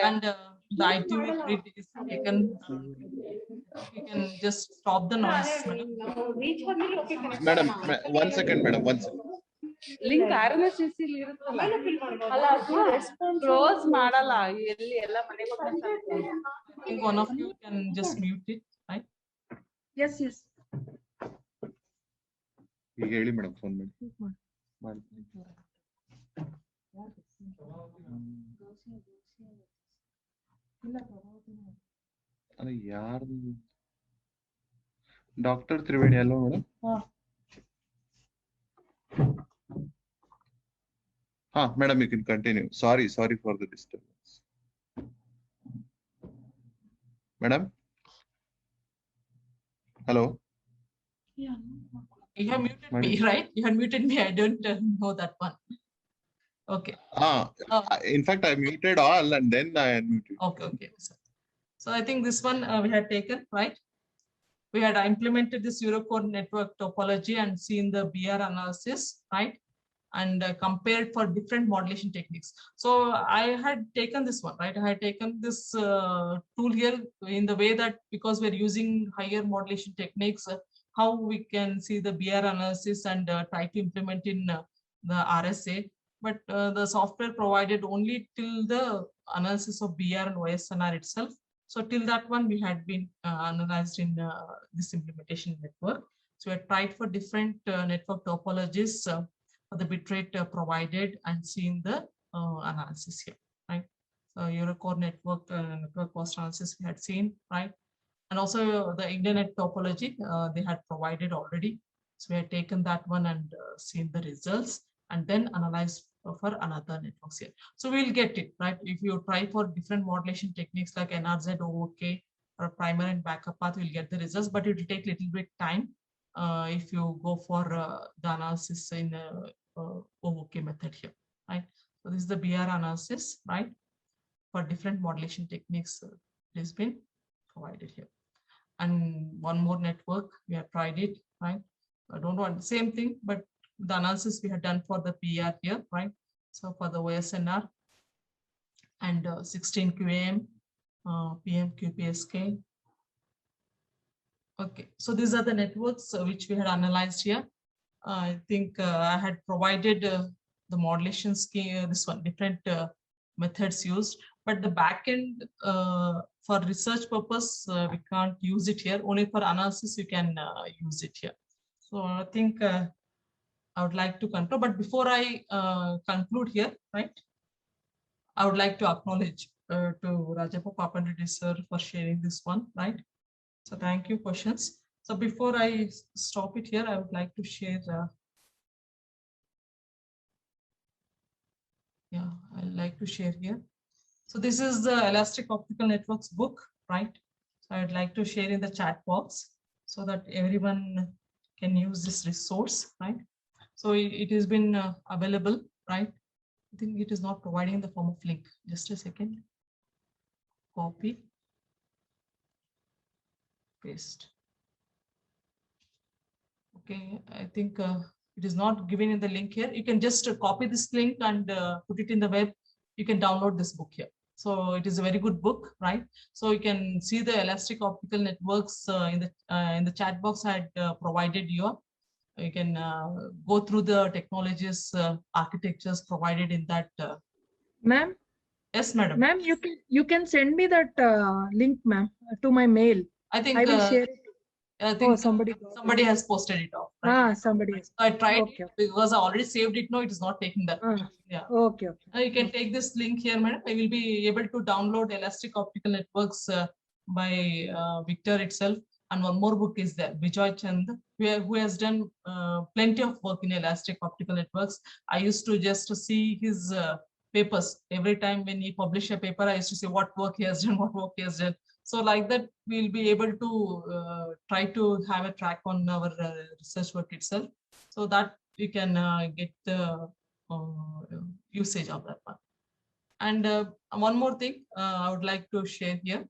S2: And the ITV grid is taken. You can just stop the noise,
S4: Madam, 1 second, madam, 1 second.
S10: Link RMSCC ಇರುತ್ತಲ್ಲ ಅಲ್ಲ ಅದು close ಮಾಡಲ್ಲ ಎಲ್ಲಿ ಎಲ್ಲ ಮನೆಗೆ ಹೋಗ್ತಾರೆ.
S2: I think one of you can just mute it, right?
S10: Yes.
S4: ಈಗ ಹೇಳಿ ಮೇಡಮ್, ಫೋನ್ ಮಾಡಿ. ಅಲ್ಲ ಯಾರು? ಡಾಕ್ಟರ್ ತ್ರಿವೇಣಿ ಅಲ್ವಾ madam? Madam, you can continue. Sorry for the disturbance. Madam? Hello?
S2: Yeah. You have muted me, right? You have muted me. I don't know that one. Okay.
S4: In fact, I muted all and then I unmuted.
S2: Okay. So I think this one we had taken, right? We had implemented this Eurocore network topology and seen the BR analysis, right? And compared for different modulation techniques. So I had taken this one, right? I had taken this tool here in the way that because we're using higher modulation techniques, how we can see the BR analysis and try to implement in the RSA. But the software provided only till the analysis of BR and OSNR itself. So till that one, we had been analyzed in this implementation network. So we had tried for different network topologies for the bitrate provided and seen the analysis here, right? So Eurocore network cost analysis we had seen, right? And also the Igninet topology they had provided already. So we had taken that one and seen the results and then analyzed for another networks here. So we'll get it, right? If you try for different modulation techniques like NRZ, OOK, or primer and backup path, we'll get the results, but it will take a little bit time if you go for the analysis in OOK method here, right? So this is the BR analysis, right? For different modulation techniques, it has been provided here. And one more network, we have tried it, right? I don't want the same thing, but the analysis we had done for the PR here, right? So for the OSNR and 16 QAM, PM QPSK. Okay, so these are the networks which we had analyzed here. I think I had provided the modulation scheme, this one, different methods used, but the backend for research purpose, we can't use it here. Only for analysis, you can use it here. So I think I would like to conclude, but before I conclude here, right, I would like to acknowledge to Rajappa Papanreddy sir for sharing this one, right? So thank you, questions. So before I stop it here, I would like to share, I'd like to share here. So this is the Elastic Optical Networks book, right? So I'd like to share in the chat box so that everyone can use this resource, right? So it has been available, right? I think it is not providing in the form of link. Just a second. Copy. Paste. Okay, I think it is not given in the link here. You can just copy this link and put it in the web. You can download this book here. So it is a very good book, right? So you can see the Elastic Optical Networks in the chat box I had provided you. You can go through the technologies, architectures provided in that.
S10: Ma'am?
S2: Yes, madam.
S10: Ma'am, you can send me that link, ma'am, to my mail.
S2: I think
S10: I will share it.
S2: I think
S11: somebody
S2: somebody has posted it off. Right?
S11: Somebody has.
S2: So I tried
S11: Okay.
S2: because I already saved it. No, it is not taking that. Yeah.
S11: Okay.
S2: You can take this link here, madam. I will be able to download Elastic Optical Networks by Victor itself. And one more book is there, Vijay Chand, who has done plenty of work in Elastic Optical Networks. I used to just see his papers every time when he published a paper. I used to say what work he has done, what work he has done. So like that, we'll be able to try to have a track on our research work itself, so that we can get the usage of that one. And one more thing I would like to share here.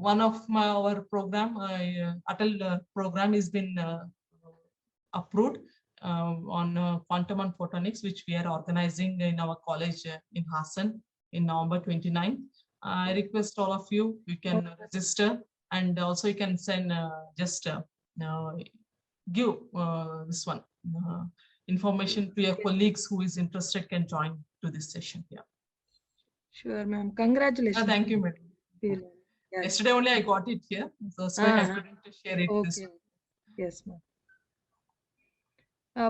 S2: One of our program, Atal program, has been approved on quantum and photonics, which we are organizing in our college in Hassan in November 29. I request all of you, you can register, and also you can send just give this one information to your colleagues who is interested, can join to this session here.
S11: Sure, ma'am. Congratulations.
S2: Thank you, madam.
S11: Yes.
S2: Yesterday only I got it here, so I couldn't share it.
S11: Okay. Yes, ma'am.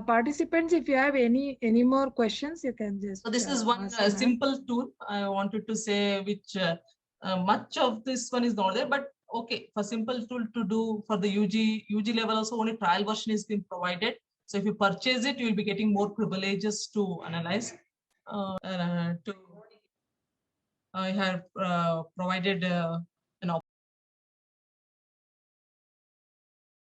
S11: Participants, if you have any more questions, you can just.
S2: So this is one simple tool I wanted to say, which much of this one is not there, but okay, for simple tool to do for the UG level also, only trial version is being provided. So if you purchase it, you will be getting more privileges to analyze. I have provided